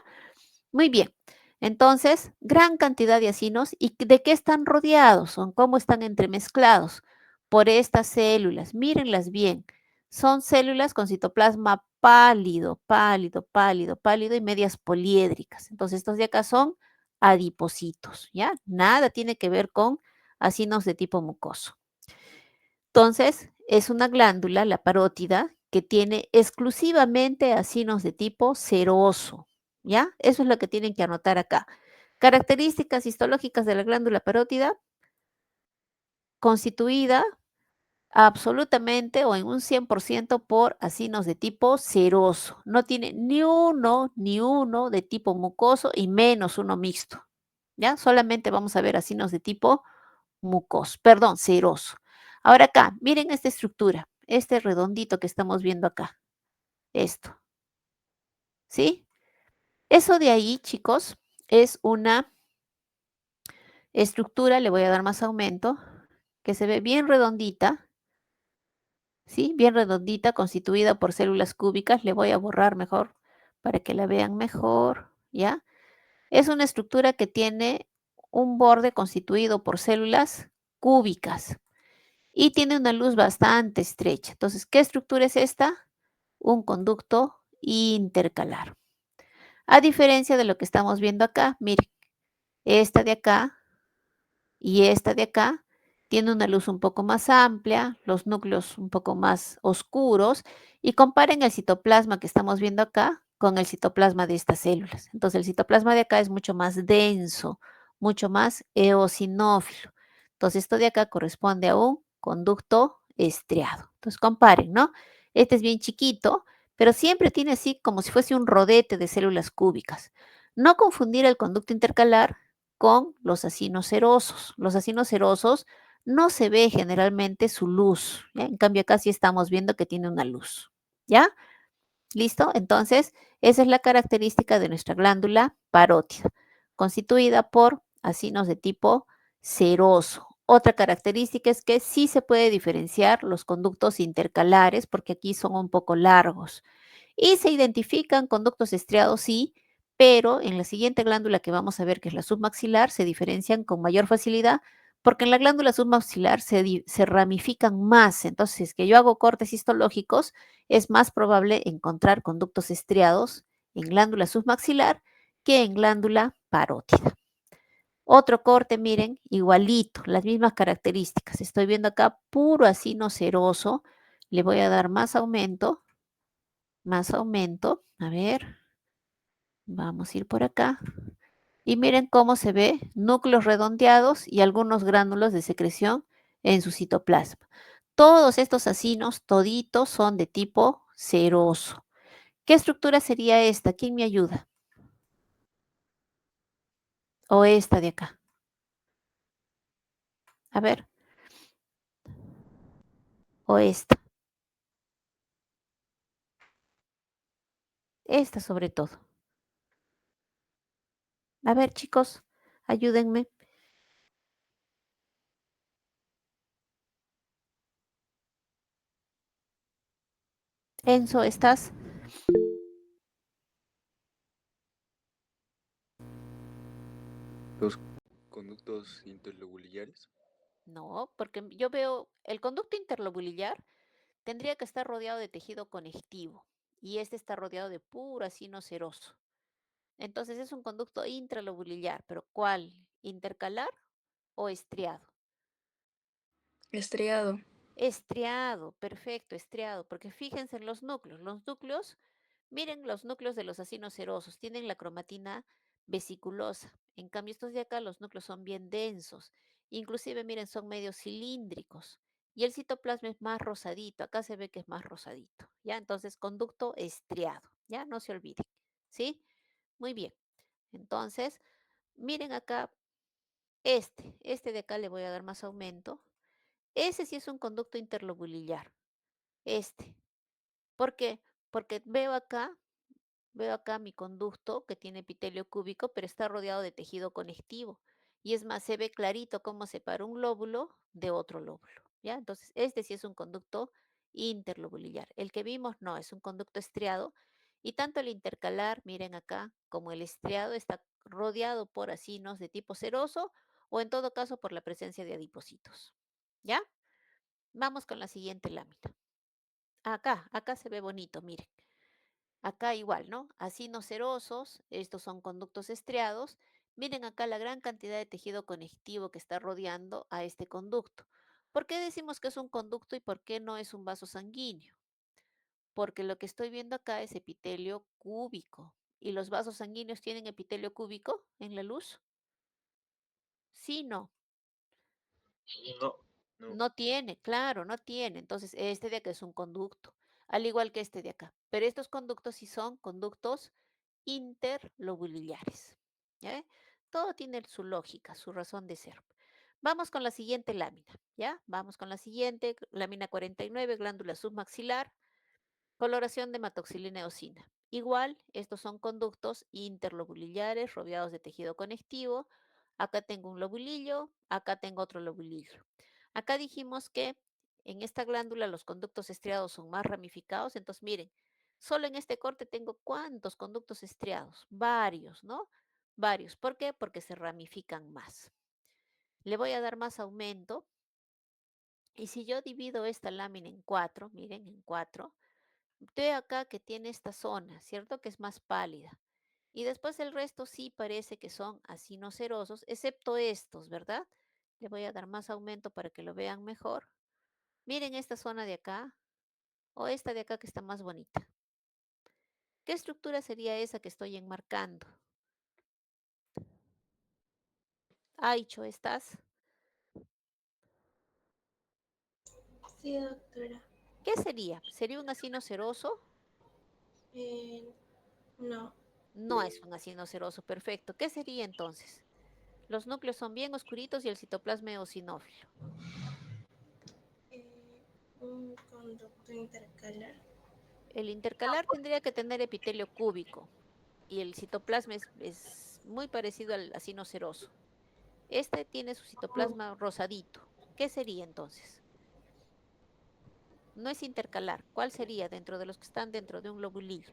Muy bien. Entonces, gran cantidad de acinos y ¿de qué están rodeados? ¿Son cómo están entremezclados? Por estas células. Mírenlas bien. Son células con citoplasma pálido, pálido, pálido, pálido y medias poliédricas. Entonces, estos de acá son adipocitos, ¿ya? Nada tiene que ver con acinos de tipo mucoso. Entonces, es una glándula, la parótida, que tiene exclusivamente acinos de tipo seroso, ¿ya? Eso es lo que tienen que anotar acá. Características histológicas de la glándula parótida, constituida absolutamente o en un 100% por acinos de tipo seroso. No tiene ni uno de tipo mucoso y menos uno mixto, ¿ya? Solamente vamos a ver acinos de tipo mucoso, perdón, seroso. Ahora acá, miren esta estructura, este redondito que estamos viendo acá, esto, ¿sí? Eso de ahí, chicos, es una estructura, le voy a dar más aumento, que se ve bien redondita, ¿sí? Bien redondita, constituida por células cúbicas. Le voy a borrar mejor para que la vean mejor, ¿ya? Es una estructura que tiene un borde constituido por células cúbicas y tiene una luz bastante estrecha. Entonces, ¿qué estructura es esta? Un conducto intercalar. A diferencia de lo que estamos viendo acá, miren, esta de acá y esta de acá tiene una luz un poco más amplia, los núcleos un poco más oscuros y comparen el citoplasma que estamos viendo acá con el citoplasma de estas células. Entonces el citoplasma de acá es mucho más denso, mucho más eosinófilo. Entonces esto de acá corresponde a un conducto estriado. Entonces comparen, ¿no? Este es bien chiquito, pero siempre tiene así como si fuese un rodete de células cúbicas. No confundir el conducto intercalar con los acinos serosos. Los acinos serosos no se ve generalmente su luz, ¿ya? En cambio acá sí estamos viendo que tiene una luz, ¿ya? ¿Listo? Entonces, esa es la característica de nuestra glándula parótida, constituida por acinos de tipo seroso. Otra característica es que sí se puede diferenciar los conductos intercalares, porque aquí son un poco largos. Y se identifican conductos estriados, sí, pero en la siguiente glándula que vamos a ver, que es la submaxilar, se diferencian con mayor facilidad, porque en la glándula submaxilar se ramifican más. Entonces, si es que yo hago cortes histológicos, es más probable encontrar conductos estriados en glándula submaxilar que en glándula parótida. Otro corte, miren, igualito, las mismas características. Estoy viendo acá puro acino seroso. Le voy a dar más aumento. Más aumento. A ver, vamos a ir por acá. Y miren cómo se ve núcleos redondeados y algunos gránulos de secreción en su citoplasma. Todos estos acinos, toditos, son de tipo seroso. ¿Qué estructura sería esta? ¿Quién me ayuda? O esta de acá. A ver. O esta. Esta sobre todo. A ver, chicos, ayúdenme. Enzo, ¿estás? Los conductos interlobulares. No, porque yo veo el conducto interlobulillar tendría que estar rodeado de tejido conectivo y este está rodeado de puro acino seroso. Entonces es un conducto intralobulillar, pero ¿cuál? ¿Intercalar o estriado? Estriado. Estriado, perfecto, estriado, porque fíjense en los núcleos. Los núcleos, miren los núcleos de los acinos serosos, tienen la cromatina vesiculosa. En cambio, estos de acá, los núcleos son bien densos. Inclusive, miren, son medio cilíndricos. Y el citoplasma es más rosadito. Acá se ve que es más rosadito. ¿Ya? Entonces, conducto estriado. ¿Ya? No se olviden. ¿Sí? Muy bien. Entonces, miren acá, este de acá le voy a dar más aumento. Ese sí es un conducto interlobulillar. Este. ¿Por qué? Porque veo acá mi conducto que tiene epitelio cúbico, pero está rodeado de tejido conectivo. Y es más, se ve clarito cómo separa un lóbulo de otro lóbulo. ¿Ya? Entonces, este sí es un conducto interlobulillar. El que vimos no, es un conducto estriado. Y tanto el intercalar, miren acá, como el estriado está rodeado por acinos de tipo seroso o en todo caso por la presencia de adipocitos. ¿Ya? Vamos con la siguiente lámina. Acá se ve bonito, miren. Acá igual, ¿no? Acinos serosos, estos son conductos estriados. Miren acá la gran cantidad de tejido conectivo que está rodeando a este conducto. ¿Por qué decimos que es un conducto y por qué no es un vaso sanguíneo? Porque lo que estoy viendo acá es epitelio cúbico. ¿Y los vasos sanguíneos tienen epitelio cúbico en la luz? Sí, no. No, no. No tiene, claro, no tiene. Entonces, este de acá es un conducto, al igual que este de acá. Pero estos conductos sí son conductos interlobulares. ¿Ya? Todo tiene su lógica, su razón de ser. Vamos con la siguiente lámina, ¿ya? Vamos con la siguiente, lámina 49, glándula submaxilar. Coloración de hematoxilina eosina. Igual, estos son conductos interlobulares rodeados de tejido conectivo. Acá tengo un lobulillo, acá tengo otro lobulillo. Acá dijimos que en esta glándula los conductos estriados son más ramificados. Entonces, miren, solo en este corte tengo ¿cuántos conductos estriados? Varios, ¿no? Varios. ¿Por qué? Porque se ramifican más. Le voy a dar más aumento. Y si yo divido esta lámina en cuatro, miren, en cuatro, veo acá que tiene esta zona, ¿cierto? Que es más pálida. Y después el resto sí parece que son acinocerosos, excepto estos, ¿verdad? Le voy a dar más aumento para que lo vean mejor. Miren esta zona de acá o esta de acá que está más bonita. ¿Qué estructura sería esa que estoy enmarcando? Aicho, ¿estás? Sí, doctora. ¿Qué sería? ¿Sería un acinoceroso? Eh, no. No es un acinoceroso, perfecto. ¿Qué sería entonces? Los núcleos son bien oscuritos y el citoplasma eosinófilo. Eh, un conducto intercalar. El intercalar tendría que tener epitelio cúbico y el citoplasma es muy parecido al acinoceroso. Este tiene su citoplasma rosadito. ¿Qué sería entonces? No es intercalar. ¿Cuál sería dentro de los que están dentro de un lobulillo?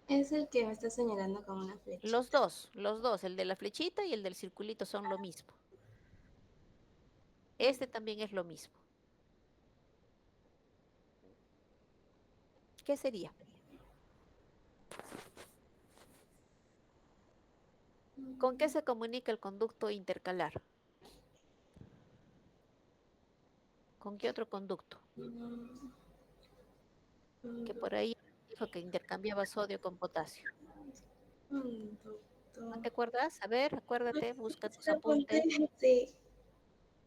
Es el que me está señalando con una flechita. Los dos, el de la flechita y el del circulito son lo mismo. Este también es lo mismo. ¿Qué sería? ¿Con qué se comunica el conducto intercalar? ¿Con qué otro conducto? Mm, Que por ahí dijo que intercambiaba sodio con potasio. ¿No conducto. te acuerdas? A ver, acuérdate, busca tus Está apunté. apuntes. Sí.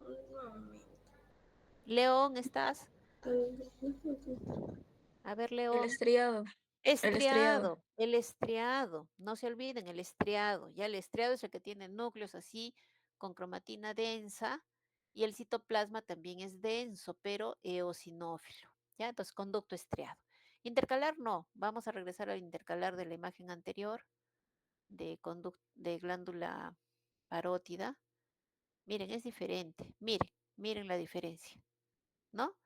Un momento. León, ¿estás? A ver, El León. estriado. El estriado. El estriado, no se olviden, el estriado. Ya el estriado es el que tiene núcleos así con cromatina densa y el citoplasma también es denso, pero eosinófilo. ¿Ya? Entonces, conducto estriado. Intercalar no. Vamos a regresar al intercalar de la imagen anterior de glándula parótida. Miren, es diferente. Miren la diferencia, ¿no?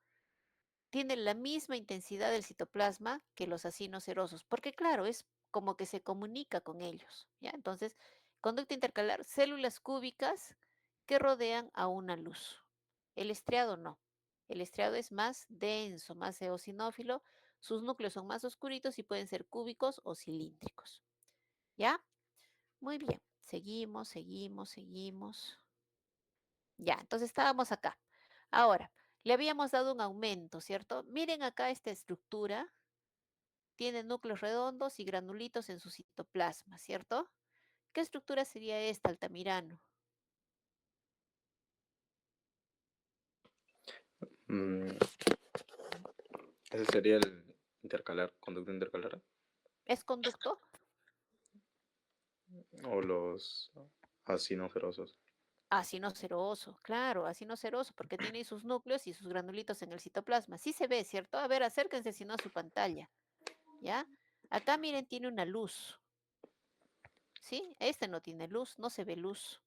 Tiene la misma intensidad del citoplasma que los acinos serosos, porque claro, es como que se comunica con ellos, ¿ya? Entonces, conducta intercalar, células cúbicas que rodean a una luz. El estriado no. El estriado es más denso, más eosinófilo, sus núcleos son más oscuritos y pueden ser cúbicos o cilíndricos. ¿Ya? Muy bien. Seguimos, seguimos, seguimos. Ya, entonces estábamos acá. Ahora, le habíamos dado un aumento, ¿cierto? Miren acá esta estructura. Tiene núcleos redondos y granulitos en su citoplasma, ¿cierto? ¿Qué estructura sería esta, Altamirano? Mm, ese sería el intercalar, conducto intercalar. ¿Es conducto? O los acinoferosos. Acinoceroso, claro, acinoceroso, porque tiene sus núcleos y sus granulitos en el citoplasma. Sí se ve, ¿cierto? A ver, acérquense si no a su pantalla, ¿ya? Acá miren, tiene una luz, ¿sí? Este no tiene luz, no se ve luz,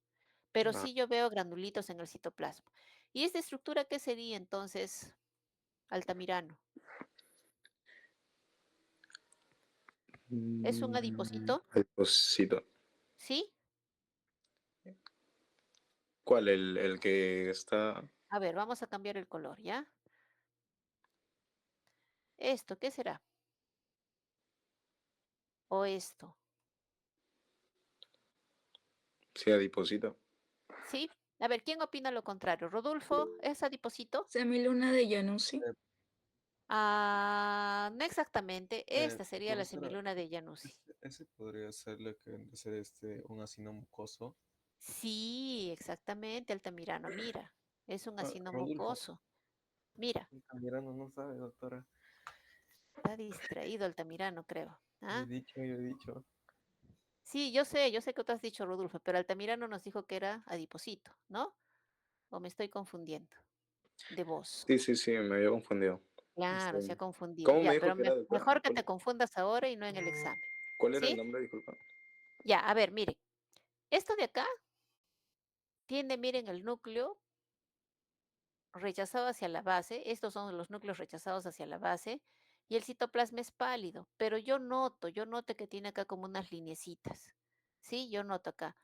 pero Ah, sí yo veo granulitos en el citoplasma. ¿Y esta estructura qué sería entonces, Altamirano? ¿Es un adipocito? adipocito. ¿Sí? ¿Cuál? El que está. A ver, vamos a cambiar el color, ¿ya? ¿Esto qué será? ¿O esto? Sí, adipocito. ¿Sí? A ver, ¿quién opina lo contrario? ¿Rodolfo es adipocito? Semiluna de Janussi. Ah, no exactamente. Esta sería la Profesora, semiluna de Januzzi. ese podría ser lo que vendría a ser un ácido mucoso. Sí, exactamente, Altamirano. Mira, es un ácido Rodolfo, mucoso. Mira, Altamirano no sabe, doctora. está distraído Altamirano, creo. Yo he ¿Ah? dicho, yo he dicho. Sí, yo sé que tú has dicho, Rodolfo, pero Altamirano nos dijo que era adipocito, ¿no? ¿O me estoy confundiendo de voz? Sí, sí, sí, me había confundido. Claro, se ha Este, confundido. ¿Cómo me Ya, dijo pero que era, doctora? mejor que te confundas ahora y no en el examen. ¿Cuál era el ¿Sí? nombre? Disculpa. Ya, a ver, miren. Esto de acá tiene, miren, el núcleo rechazado hacia la base. Estos son los núcleos rechazados hacia la base. Y el citoplasma es pálido. Pero yo noto que tiene acá como unas lineecitas. ¿Sí? Yo noto acá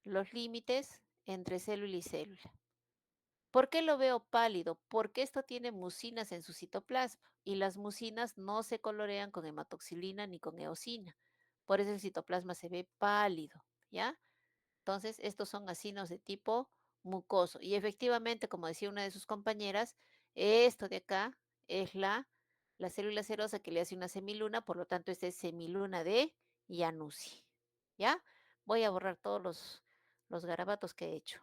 los límites entre célula y célula. ¿Por qué lo veo pálido? Porque esto tiene mucinas en su citoplasma y las mucinas no se colorean con hematoxilina ni con eosina. Por eso el citoplasma se ve pálido, ¿ya? Entonces, estos son acinos de tipo mucoso. Y efectivamente, como decía una de sus compañeras, esto de acá es la célula serosa que le hace una semiluna, por lo tanto, esta es semiluna de Januzzi, ¿ya? Voy a borrar todos los garabatos que he hecho.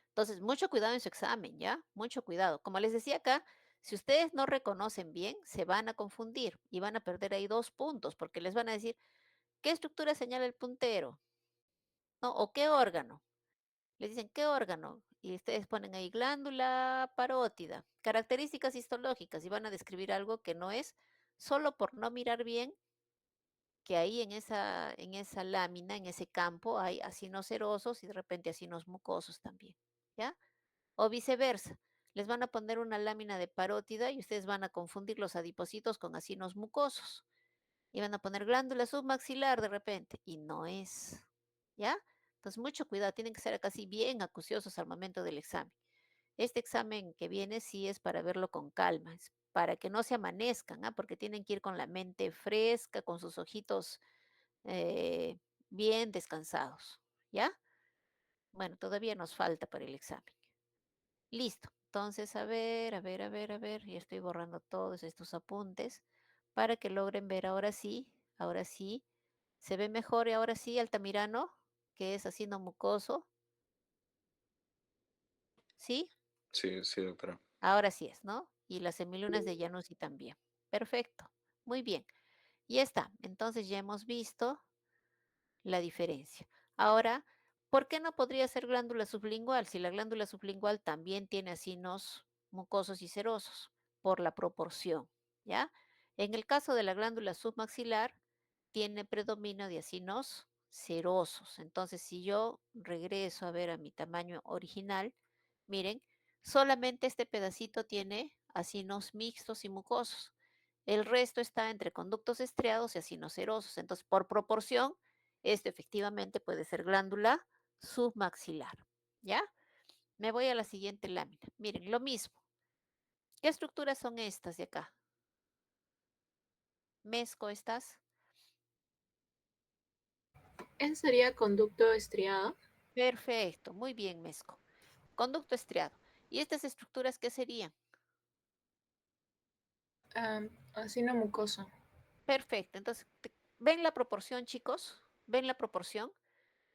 Entonces, mucho cuidado en su examen, ¿ya? Mucho cuidado. Como les decía acá, si ustedes no reconocen bien, se van a confundir y van a perder ahí 2 puntos, porque les van a decir, ¿qué estructura señala el puntero? ¿No? ¿O qué órgano? Les dicen, ¿qué órgano? Y ustedes ponen ahí glándula parótida, características histológicas, y van a describir algo que no es, solo por no mirar bien que ahí en esa lámina, en ese campo, hay acinos serosos y de repente acinos mucosos también, ¿ya? O viceversa. Les van a poner una lámina de parótida y ustedes van a confundir los adipocitos con acinos mucosos. Y van a poner glándula submaxilar de repente. Y no es. ¿Ya? Entonces, mucho cuidado. Tienen que ser casi bien acuciosos al momento del examen. Este examen que viene sí es para verlo con calma, es para que no se amanezcan, ¿ah? Porque tienen que ir con la mente fresca, con sus ojitos eh, bien descansados. ¿Ya? Bueno, todavía nos falta para el examen. Listo. Entonces, a ver, a ver, a ver, a ver, ya estoy borrando todos estos apuntes para que logren ver ahora sí, se ve mejor y ahora sí, Altamirano, que es así no mucoso, ¿sí? Sí, sí, doctora. Ahora sí es, ¿no? Y las semilunas de Januzzi también. Perfecto. Muy bien. Y está. Entonces ya hemos visto la diferencia. Ahora, ¿por qué no podría ser glándula sublingual? Si la glándula sublingual también tiene acinos mucosos y serosos, por la proporción, ¿ya? En el caso de la glándula submaxilar, tiene predominio de acinos serosos. Entonces, si yo regreso a ver a mi tamaño original, miren, solamente este pedacito tiene acinos mixtos y mucosos. El resto está entre conductos estriados y acinos serosos. Entonces, por proporción, esto efectivamente puede ser glándula submaxilar. ¿Ya? Me voy a la siguiente lámina. Miren, lo mismo. ¿Qué estructuras son estas de acá? ¿Mezco estas? Ese sería conducto estriado. Perfecto, muy bien, Mesco. Conducto estriado. ¿Y estas estructuras qué serían? Asino mucoso. Perfecto. Entonces, ¿ven la proporción, chicos? ¿Ven la proporción?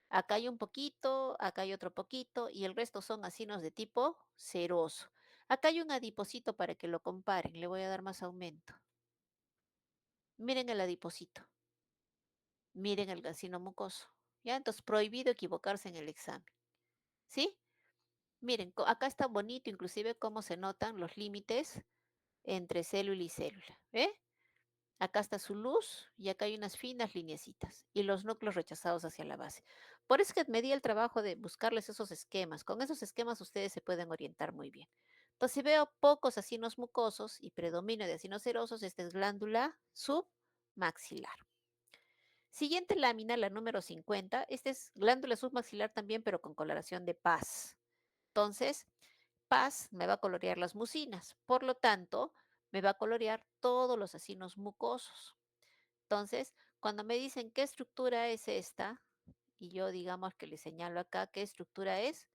Acá hay un poquito, acá hay otro poquito y el resto son asinos de tipo seroso. Acá hay un adiposito para que lo comparen. Le voy a dar más aumento. Miren el adiposito. Miren el asino mucoso. ¿Ya? Entonces, prohibido equivocarse en el examen. ¿Sí? Miren, acá está bonito inclusive cómo se notan los límites entre célula y célula. ¿Ve? Acá está su luz y acá hay unas finas lineecitas y los núcleos rechazados hacia la base. Por eso es que me di el trabajo de buscarles esos esquemas. Con esos esquemas ustedes se pueden orientar muy bien. Entonces, si veo pocos acinos mucosos y predominio de acinos serosos, esta es glándula submaxilar. Siguiente lámina, la número 50. Esta es glándula submaxilar también, pero con coloración de paz. Entonces, paz me va a colorear las mucinas. Por lo tanto, me va a colorear todos los acinos mucosos. Entonces, cuando me dicen qué estructura es esta, y yo digamos que le señalo acá qué estructura es,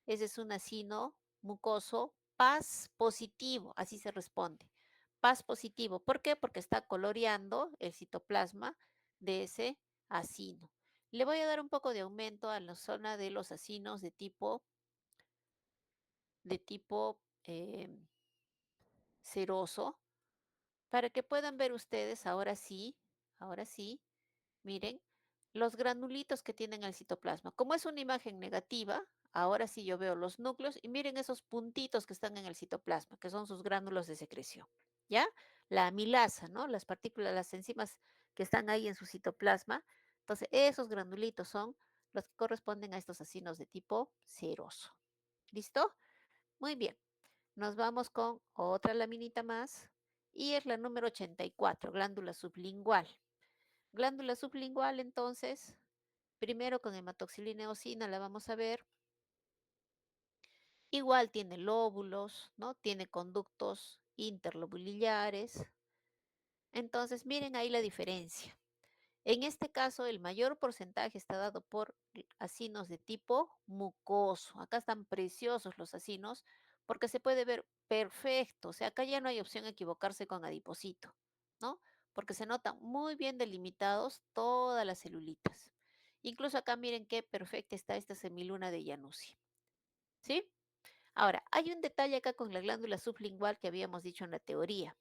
ese es un acino mucoso paz positivo, así se responde. Paz positivo. ¿Por qué? Porque está coloreando el citoplasma de ese acino. Le voy a dar un poco de aumento a la zona de los acinos de tipo seroso, para que puedan ver ustedes, ahora sí, miren, los granulitos que tienen el citoplasma. Como es una imagen negativa, ahora sí yo veo los núcleos y miren esos puntitos que están en el citoplasma, que son sus gránulos de secreción, ¿ya? La amilasa, ¿no? Las partículas, las enzimas que están ahí en su citoplasma. Entonces, esos granulitos son los que corresponden a estos acinos de tipo seroso. ¿Listo? Muy bien. Nos vamos con otra laminita más y es la número 84, glándula sublingual. Glándula sublingual, entonces, primero con hematoxilina eosina la vamos a ver. Igual tiene lóbulos, ¿no? Tiene conductos interlobulillares. Entonces, miren ahí la diferencia. En este caso, el mayor porcentaje está dado por acinos de tipo mucoso. Acá están preciosos los acinos porque se puede ver perfecto. O sea, acá ya no hay opción de equivocarse con adiposito, ¿no? Porque se notan muy bien delimitados todas las celulitas. Incluso acá miren qué perfecta está esta semiluna de Januzzi, ¿sí? Ahora, hay un detalle acá con la glándula sublingual que habíamos dicho en la teoría.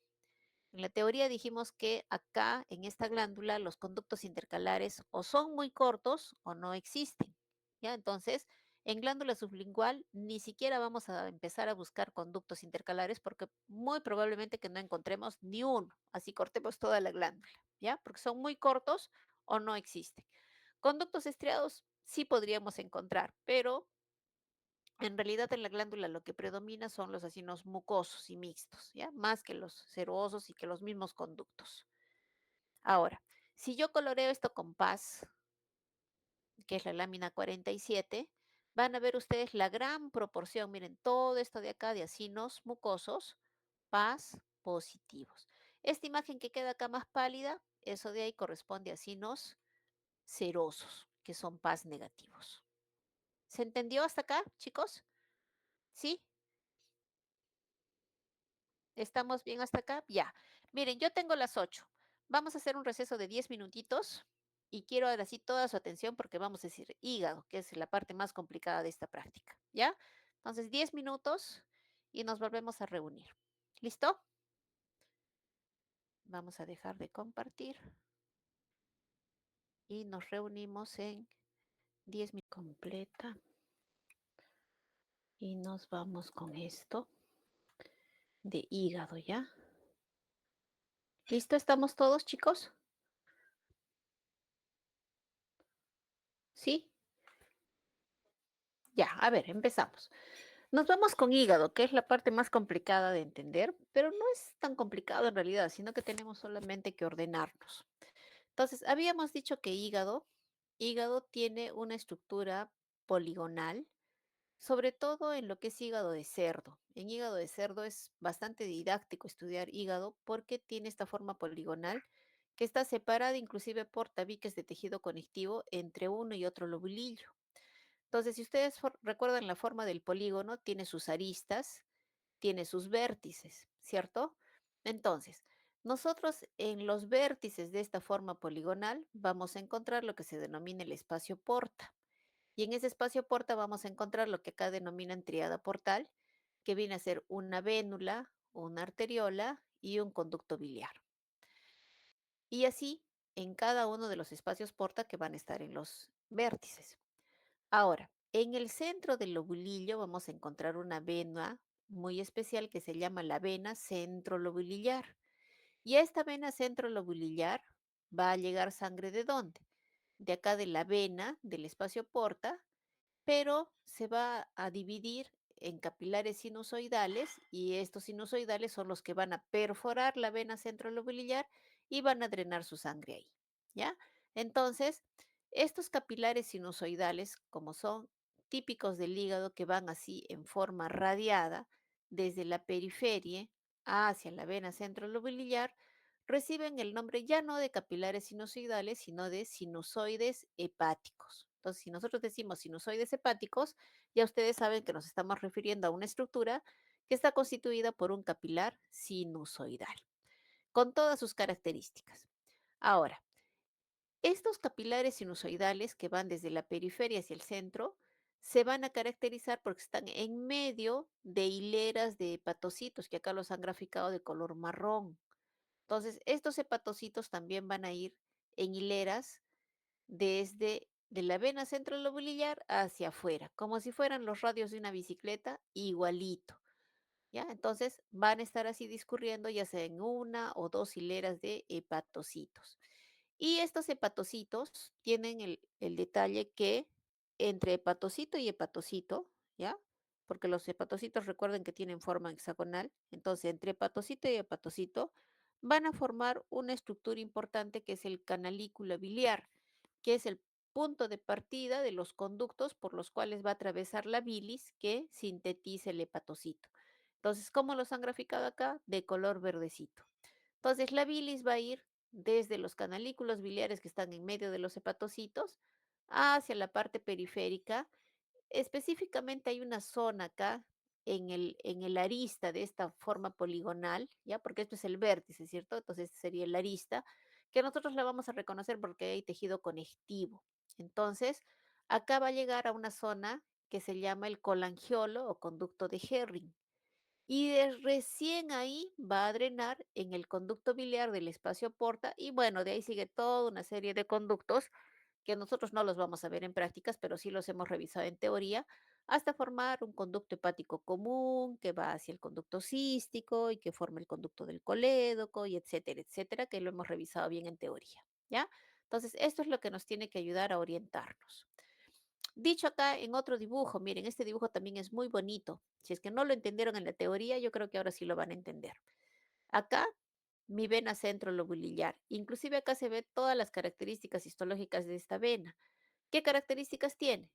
En la teoría dijimos que acá, en esta glándula, los conductos intercalares o son muy cortos o no existen. ¿Ya? Entonces, en glándula sublingual ni siquiera vamos a empezar a buscar conductos intercalares porque muy probablemente que no encontremos ni uno. Así cortemos toda la glándula, ¿ya? Porque son muy cortos o no existen. Conductos estriados sí podríamos encontrar, pero en realidad en la glándula lo que predomina son los acinos mucosos y mixtos, ¿ya? Más que los serosos y que los mismos conductos. Ahora, si yo coloreo esto con paz, que es la lámina 47, van a ver ustedes la gran proporción, miren, todo esto de acá de acinos mucosos, paz positivos. Esta imagen que queda acá más pálida, eso de ahí corresponde a acinos serosos, que son paz negativos. ¿Se entendió hasta acá, chicos? ¿Sí? ¿Estamos bien hasta acá? Ya. Miren, yo tengo las 8. Vamos a hacer un receso de 10 minutitos y quiero ahora sí toda su atención porque vamos a decir hígado, que es la parte más complicada de esta práctica. ¿Ya? Entonces, 10 minutos y nos volvemos a reunir. ¿Listo? Vamos a dejar de compartir y nos reunimos en 10 minutos completa. Y nos vamos con esto de hígado, ¿ya? ¿Listo? ¿Estamos todos, chicos? ¿Sí? Ya, a ver, empezamos. Nos vamos con hígado, que es la parte más complicada de entender, pero no es tan complicado en realidad, sino que tenemos solamente que ordenarnos. Entonces, habíamos dicho que hígado tiene una estructura poligonal, sobre todo en lo que es hígado de cerdo. En hígado de cerdo es bastante didáctico estudiar hígado porque tiene esta forma poligonal que está separada inclusive por tabiques de tejido conectivo entre uno y otro lobulillo. Entonces, si ustedes recuerdan la forma del polígono, tiene sus aristas, tiene sus vértices, ¿cierto? Entonces, nosotros en los vértices de esta forma poligonal vamos a encontrar lo que se denomina el espacio porta. Y en ese espacio porta vamos a encontrar lo que acá denominan triada portal, que viene a ser una vénula, una arteriola y un conducto biliar. Y así en cada uno de los espacios porta que van a estar en los vértices. Ahora, en el centro del lobulillo vamos a encontrar una vena muy especial que se llama la vena centrolobulillar. Y a esta vena centrolobulillar va a llegar sangre ¿de dónde? De acá de la vena del espacio porta, pero se va a dividir en capilares sinusoidales y estos sinusoidales son los que van a perforar la vena centrolobulillar y van a drenar su sangre ahí, ¿ya? Entonces, estos capilares sinusoidales, como son típicos del hígado que van así en forma radiada desde la periferia hacia la vena centrolobulillar, reciben el nombre ya no de capilares sinusoidales, sino de sinusoides hepáticos. Entonces, si nosotros decimos sinusoides hepáticos, ya ustedes saben que nos estamos refiriendo a una estructura que está constituida por un capilar sinusoidal, con todas sus características. Ahora, estos capilares sinusoidales que van desde la periferia hacia el centro se van a caracterizar porque están en medio de hileras de hepatocitos, que acá los han graficado de color marrón. Entonces, estos hepatocitos también van a ir en hileras desde de la vena centrolobulillar hacia afuera, como si fueran los radios de una bicicleta, igualito, ¿ya? Entonces, van a estar así discurriendo, ya sea en una o dos hileras de hepatocitos. Y estos hepatocitos tienen el detalle que entre hepatocito y hepatocito, ¿ya? Porque los hepatocitos recuerden que tienen forma hexagonal, entonces entre hepatocito y hepatocito van a formar una estructura importante que es el canalículo biliar, que es el punto de partida de los conductos por los cuales va a atravesar la bilis que sintetiza el hepatocito. Entonces, ¿cómo los han graficado acá? De color verdecito. Entonces, la bilis va a ir desde los canalículos biliares que están en medio de los hepatocitos hacia la parte periférica. Específicamente hay una zona acá en el arista de esta forma poligonal, ¿ya? Porque esto es el vértice, ¿cierto? Entonces, este sería el arista, que nosotros la vamos a reconocer porque hay tejido conectivo. Entonces, acá va a llegar a una zona que se llama el colangiolo o conducto de Herring. Y recién ahí va a drenar en el conducto biliar del espacio porta y bueno, de ahí sigue toda una serie de conductos que nosotros no los vamos a ver en prácticas, pero sí los hemos revisado en teoría, hasta formar un conducto hepático común que va hacia el conducto cístico y que forma el conducto del colédoco y etcétera, etcétera, que lo hemos revisado bien en teoría, ¿ya? Entonces, esto es lo que nos tiene que ayudar a orientarnos. Dicho acá en otro dibujo, miren, este dibujo también es muy bonito. Si es que no lo entendieron en la teoría, yo creo que ahora sí lo van a entender. Acá, mi vena centrolobulillar. Inclusive acá se ve todas las características histológicas de esta vena. ¿Qué características tiene?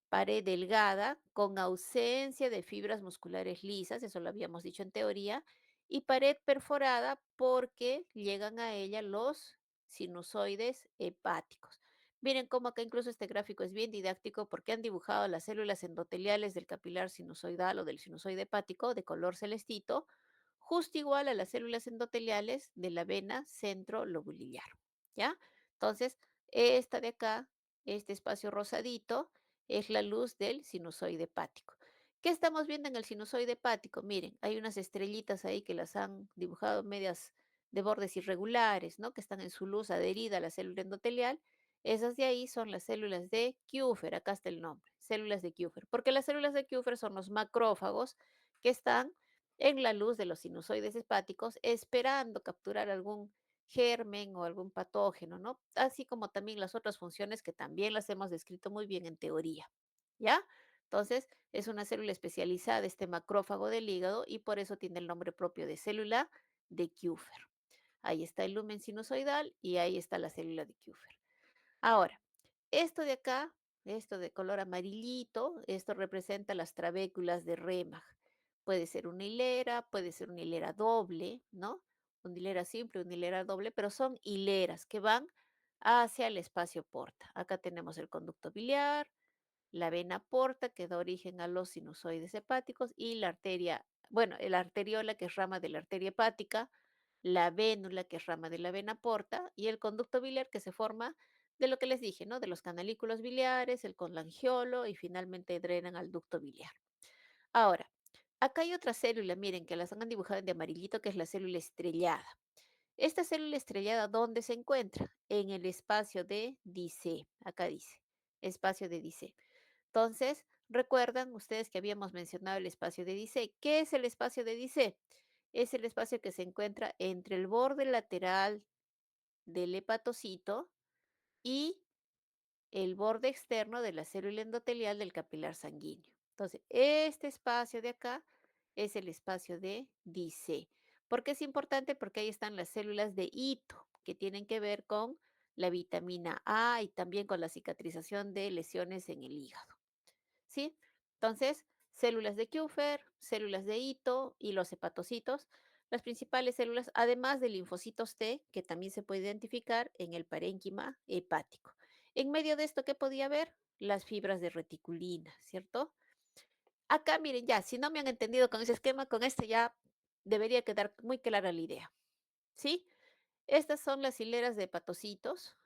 Pared delgada, con ausencia de fibras musculares lisas, eso lo habíamos dicho en teoría, y pared perforada porque llegan a ella los sinusoides hepáticos. Miren cómo acá incluso este gráfico es bien didáctico porque han dibujado las células endoteliales del capilar sinusoidal o del sinusoide hepático de color celestito, justo igual a las células endoteliales de la vena centrolobulillar, ¿ya? Entonces, esta de acá, este espacio rosadito, es la luz del sinusoide hepático. ¿Qué estamos viendo en el sinusoide hepático? Miren, hay unas estrellitas ahí que las han dibujado medias de bordes irregulares, ¿no? Que están en su luz adherida a la célula endotelial. Esas de ahí son las células de Kupfer, acá está el nombre, células de Kupfer, porque las células de Kupfer son los macrófagos que están en la luz de los sinusoides hepáticos esperando capturar algún germen o algún patógeno, ¿no? Así como también las otras funciones que también las hemos descrito muy bien en teoría, ¿ya? Entonces, es una célula especializada, este macrófago del hígado, y por eso tiene el nombre propio de célula de Kupfer. Ahí está el lumen sinusoidal y ahí está la célula de Kupfer. Ahora, esto de acá, esto de color amarillito, esto representa las trabéculas de Remag. Puede ser una hilera doble, ¿no? una hilera simple, una hilera doble, pero son hileras que van hacia el espacio porta. Acá tenemos el conducto biliar, la vena porta que da origen a los sinusoides hepáticos y la arteria, bueno, la arteriola que es rama de la arteria hepática, la vénula que es rama de la vena porta y el conducto biliar que se forma de lo que les dije, ¿no? De los canalículos biliares, el colangiolo y finalmente drenan al ducto biliar. Ahora, acá hay otra célula, miren, que las han dibujado de amarillito, que es la célula estrellada. Esta célula estrellada, ¿dónde se encuentra? En el espacio de Dice. Acá dice, espacio de Dice. Entonces, recuerdan ustedes que habíamos mencionado el espacio de Dice. ¿Qué es el espacio de Dice? Es el espacio que se encuentra entre el borde lateral del hepatocito y el borde externo de la célula endotelial del capilar sanguíneo. Entonces, este espacio de acá es el espacio de Dice. ¿Por qué es importante? Porque ahí están las células de hito, que tienen que ver con la vitamina A y también con la cicatrización de lesiones en el hígado. ¿Sí? Entonces, células de Kupffer, células de hito y los hepatocitos, las principales células, además de linfocitos T, que también se puede identificar en el parénquima hepático. En medio de esto, ¿qué podía haber? Las fibras de reticulina, ¿cierto? Acá, miren, ya, si no me han entendido con ese esquema, con este ya debería quedar muy clara la idea, ¿sí? Estas son las hileras de hepatocitos.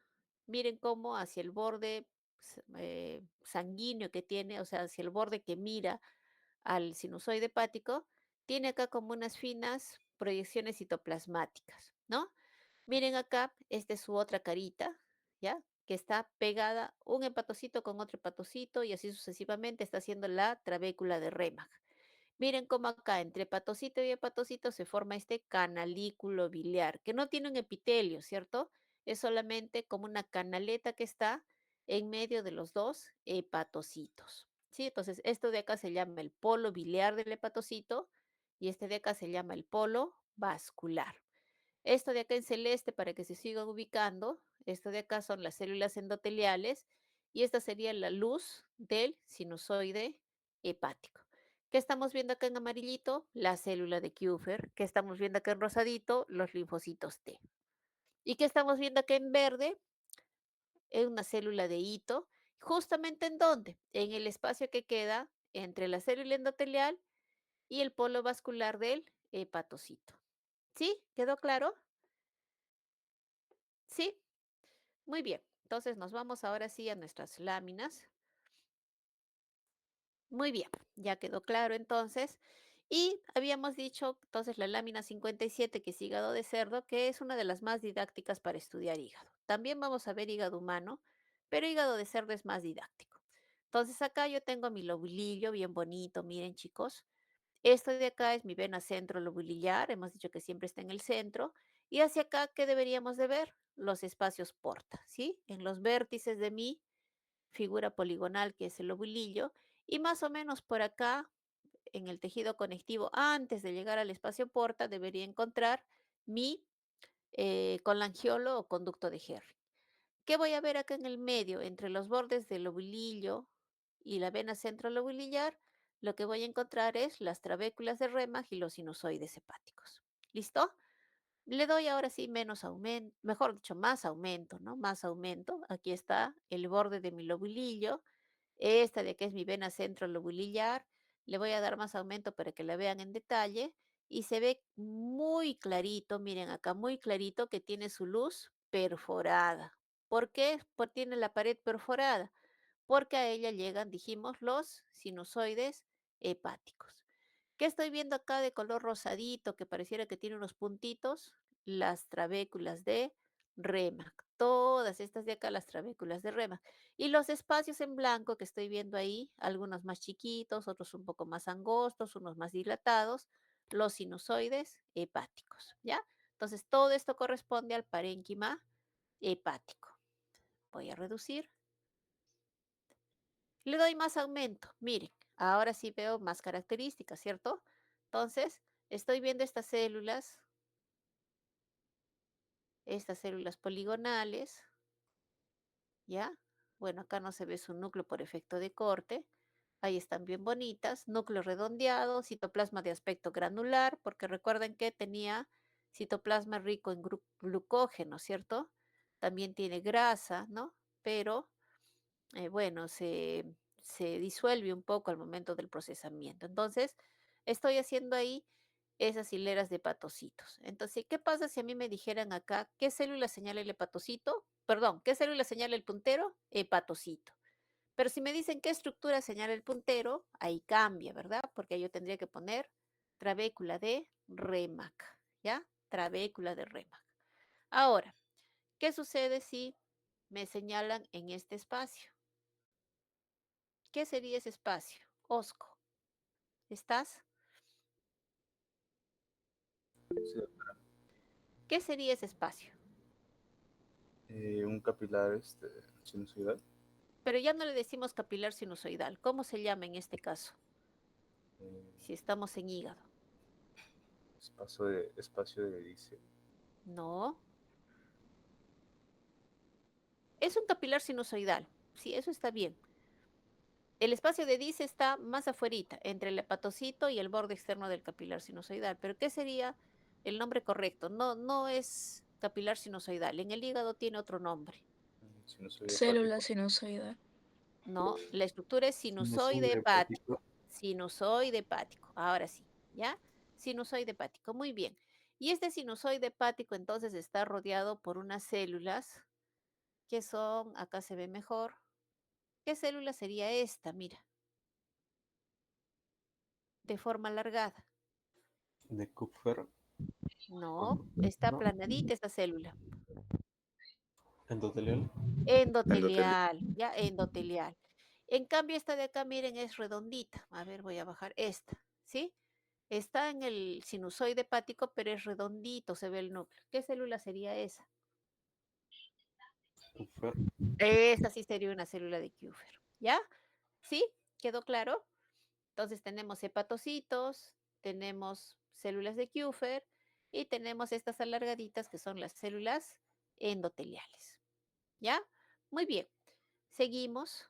Miren cómo hacia el borde sanguíneo que tiene, o sea, hacia el borde que mira al sinusoide hepático, tiene acá como unas finas proyecciones citoplasmáticas, ¿no? Miren acá, esta es su otra carita, ¿ya? Que está pegada un hepatocito con otro hepatocito y así sucesivamente está haciendo la trabécula de Remag. Miren cómo acá entre hepatocito y hepatocito se forma este canalículo biliar, que no tiene un epitelio, ¿cierto? Es solamente como una canaleta que está en medio de los dos hepatocitos, ¿sí? Entonces, esto de acá se llama el polo biliar del hepatocito y este de acá se llama el polo vascular. Esto de acá en celeste, para que se sigan ubicando, esto de acá son las células endoteliales y esta sería la luz del sinusoide hepático. ¿Qué estamos viendo acá en amarillito? La célula de Kupffer. ¿Qué estamos viendo acá en rosadito? Los linfocitos T. ¿Y qué estamos viendo acá en verde? Es una célula de hito. ¿Justamente en dónde? En el espacio que queda entre la célula endotelial y el polo vascular del hepatocito. ¿Sí? ¿Quedó claro? ¿Sí? Muy bien. Entonces nos vamos ahora sí a nuestras láminas. Muy bien, ya quedó claro entonces. Y habíamos dicho entonces la lámina 57, que es hígado de cerdo, que es una de las más didácticas para estudiar hígado. También vamos a ver hígado humano, pero hígado de cerdo es más didáctico. Entonces acá yo tengo mi lobulillo bien bonito, miren chicos. Esto de acá es mi vena centrolobulillar, hemos dicho que siempre está en el centro. Y hacia acá, ¿qué deberíamos de ver? Los espacios porta, ¿sí? En los vértices de mi figura poligonal, que es el lobulillo, y más o menos por acá, en el tejido conectivo, antes de llegar al espacio porta, debería encontrar mi colangiolo o conducto de Henry. ¿Qué voy a ver acá en el medio, entre los bordes del lobulillo y la vena centrolobulillar? Lo que voy a encontrar es las trabéculas de Remag y los sinusoides hepáticos. ¿Listo? Le doy ahora sí menos aumento, mejor dicho, más aumento, ¿no? Más aumento. Aquí está el borde de mi lobulillo. Esta de aquí es mi vena centrolobulillar. Le voy a dar más aumento para que la vean en detalle. Y se ve muy clarito, miren acá, muy clarito que tiene su luz perforada. ¿Por qué? Porque tiene la pared perforada. Porque a ella llegan, dijimos, los sinusoides hepáticos. ¿Qué estoy viendo acá de color rosadito que pareciera que tiene unos puntitos? Las trabéculas de Remag. Todas estas de acá, las trabéculas de Remag. Y los espacios en blanco que estoy viendo ahí, algunos más chiquitos, otros un poco más angostos, unos más dilatados, los sinusoides hepáticos, ¿ya? Entonces, todo esto corresponde al parénquima hepático. Voy a reducir. Le doy más aumento. Miren, ahora sí veo más características, ¿cierto? Entonces, estoy viendo estas células poligonales, ¿ya? Bueno, acá no se ve su núcleo por efecto de corte. Ahí están bien bonitas. Núcleo redondeado, citoplasma de aspecto granular, porque recuerden que tenía citoplasma rico en glucógeno, ¿cierto? También tiene grasa, ¿no? Pero, bueno, se disuelve un poco al momento del procesamiento. Entonces, estoy haciendo ahí esas hileras de hepatocitos. Entonces, ¿qué pasa si a mí me dijeran acá qué célula señala el hepatocito? Perdón, ¿qué célula señala el puntero? Hepatocito. Pero si me dicen qué estructura señala el puntero, ahí cambia, ¿verdad? Porque yo tendría que poner trabécula de Remac, ¿ya? Trabécula de Remac. Ahora, ¿qué sucede si me señalan en este espacio? ¿Qué sería ese espacio? Osco, ¿estás? Sí, ¿Qué sería ese espacio? un capilar sinusoidal. Pero ya no le decimos capilar sinusoidal. ¿Cómo se llama en este caso? eh, Si estamos en hígado. espacio de Dice. No. Es un capilar sinusoidal. Sí, eso está bien. El espacio de Dice está más afuerita, entre el hepatocito y el borde externo del capilar sinusoidal. Pero ¿qué sería el nombre correcto? No, no es capilar sinusoidal. En el hígado tiene otro nombre. Sinusoide Célula hepático. sinusoidal. No, la estructura es sinusoide Sinusoide hepático. hepático. Sinusoide hepático. Ahora sí, ¿ya? Sinusoide hepático. Muy bien. Y este sinusoide hepático entonces está rodeado por unas células que son, acá se ve mejor. ¿Qué célula sería esta? Mira, de forma alargada. De Kupfer. No, está ¿No? aplanadita esta célula. Endotelial. Endotelio. Endotelial, ya, endotelial. En cambio, esta de acá, miren, es redondita. A ver, voy a bajar esta, ¿sí? Está en el sinusoide hepático, pero es redondito, se ve el núcleo. ¿Qué célula sería esa? Kupfer. Esa sí sería una célula de Kupfer, ¿ya? ¿Sí? ¿Quedó claro? Entonces tenemos hepatocitos, tenemos células de Kupfer y tenemos estas alargaditas que son las células endoteliales, ¿ya? Muy bien. Seguimos.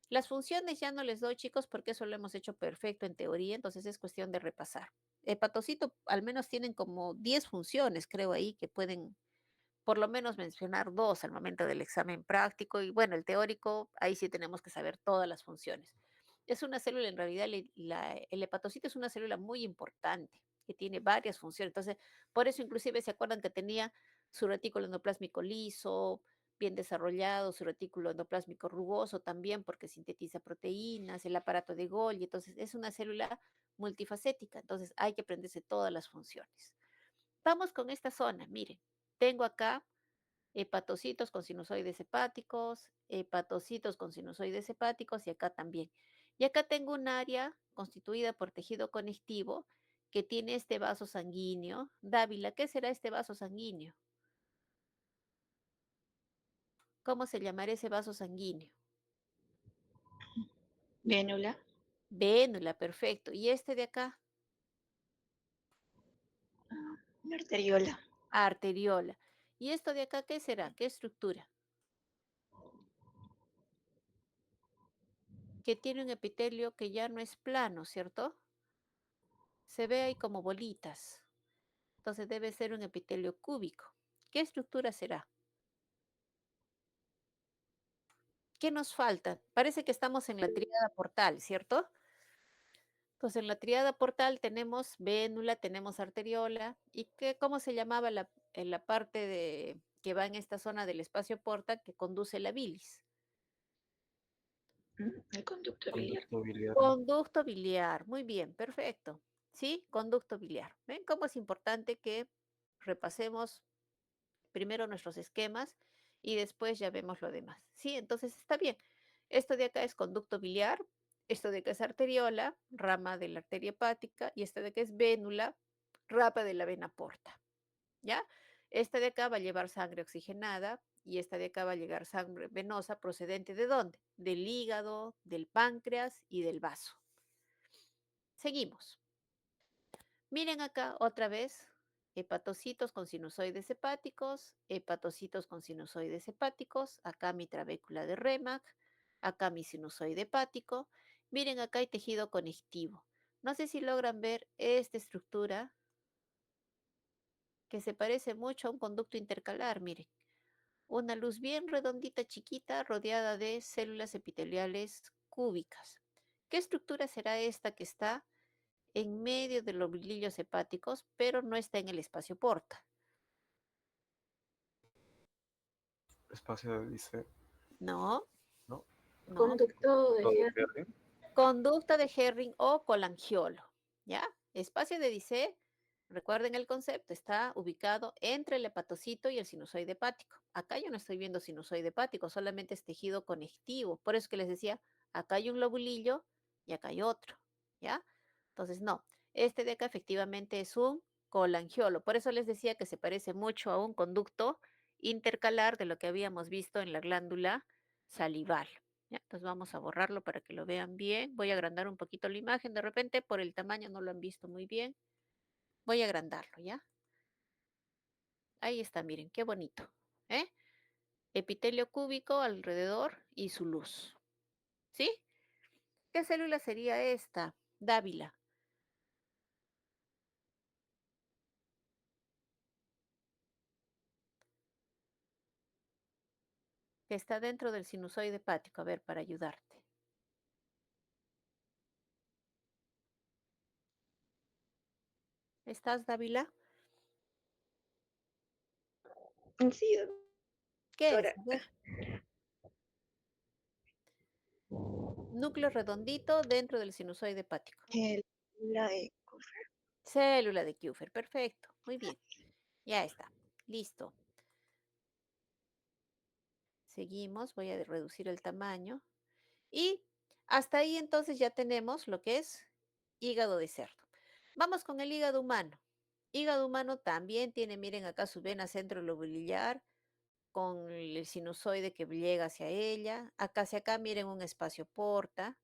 Las funciones ya no les doy, chicos, porque eso lo hemos hecho perfecto en teoría, entonces es cuestión de repasar. Hepatocito al menos tienen como 10 funciones, creo ahí, que pueden por lo menos mencionar dos al momento del examen práctico y bueno, el teórico, ahí sí tenemos que saber todas las funciones. Es una célula, en realidad el hepatocito es una célula muy importante que tiene varias funciones. Entonces, por eso inclusive se acuerdan que tenía su retículo endoplásmico liso, bien desarrollado, su retículo endoplásmico rugoso también porque sintetiza proteínas, el aparato de Golgi. Entonces, es una célula multifacética. Entonces, hay que aprenderse todas las funciones. Vamos con esta zona, miren. Tengo acá hepatocitos con sinusoides hepáticos, hepatocitos con sinusoides hepáticos y acá también. Y acá tengo un área constituida por tejido conectivo que tiene este vaso sanguíneo. Dávila, ¿qué será este vaso sanguíneo? ¿Cómo se llamará ese vaso sanguíneo? Vénula. Vénula, perfecto. ¿Y este de acá? Arteriola. Arteriola. ¿Y esto de acá qué será? ¿Qué estructura? Que tiene un epitelio que ya no es plano, ¿cierto? Se ve ahí como bolitas. Entonces debe ser un epitelio cúbico. ¿Qué estructura será? ¿Qué nos falta? Parece que estamos en la tríada portal, ¿cierto? Entonces en la tríada portal tenemos vénula, tenemos arteriola. ¿Y cómo se llamaba en la parte que va en esta zona del espacio porta que conduce la bilis? El conducto biliar. Conducto biliar. Conducto biliar. Muy bien, perfecto. ¿Sí? Conducto biliar. ¿Ven cómo es importante que repasemos primero nuestros esquemas y después ya vemos lo demás? Sí, entonces está bien. Esto de acá es conducto biliar, esto de acá es arteriola, rama de la arteria hepática, y esta de acá es vénula, rama de la vena porta. ¿Ya? Esta de acá va a llevar sangre oxigenada y esta de acá va a llevar sangre venosa procedente ¿de dónde? Del hígado, del páncreas y del vaso. Seguimos. Miren acá otra vez, hepatocitos con sinusoides hepáticos, hepatocitos con sinusoides hepáticos, acá mi trabécula de Remac, acá mi sinusoide hepático. Miren acá hay tejido conectivo. No sé si logran ver esta estructura. que se parece mucho a un conducto intercalar, miren. Una luz bien redondita, chiquita, rodeada de células epiteliales cúbicas. ¿Qué estructura será esta que está en medio de los glillos hepáticos, pero no está en el espacio porta? Espacio de dice, No, ¿no? no. Conducto de Lo de Henry. Henry. Conducta de Herring o colangiolo, ¿ya? Espacio de Dice, recuerden el concepto, está ubicado entre el hepatocito y el sinusoide hepático. Acá yo no estoy viendo sinusoide hepático, solamente es tejido conectivo. Por eso que les decía, acá hay un lobulillo y acá hay otro, ¿ya? Entonces, no, este de acá efectivamente es un colangiolo. Por eso les decía que se parece mucho a un conducto intercalar de lo que habíamos visto en la glándula salival. Ya, entonces vamos a borrarlo para que lo vean bien. Voy a agrandar un poquito la imagen. De repente, por el tamaño no lo han visto muy bien. Voy a agrandarlo, ¿ya? Ahí está, miren, qué bonito. ¿Eh? Epitelio cúbico alrededor y su luz. ¿Sí? ¿Qué célula sería esta? Dávila. Que está dentro del sinusoide hepático. A ver, para ayudarte. ¿Estás, Dávila? Sí, ¿Qué es? doctora. A ver. Núcleo redondito dentro del sinusoide hepático. La de Célula de Kufer. Perfecto. Muy bien. Ya está. Listo. Seguimos. Voy a reducir el tamaño. Y hasta ahí entonces ya tenemos lo que es hígado de cerdo. Vamos con el hígado humano. Hígado humano también tiene, miren acá su vena centrolobulillar con el sinusoide que llega hacia ella. Acá hacia acá, miren un espacio porta,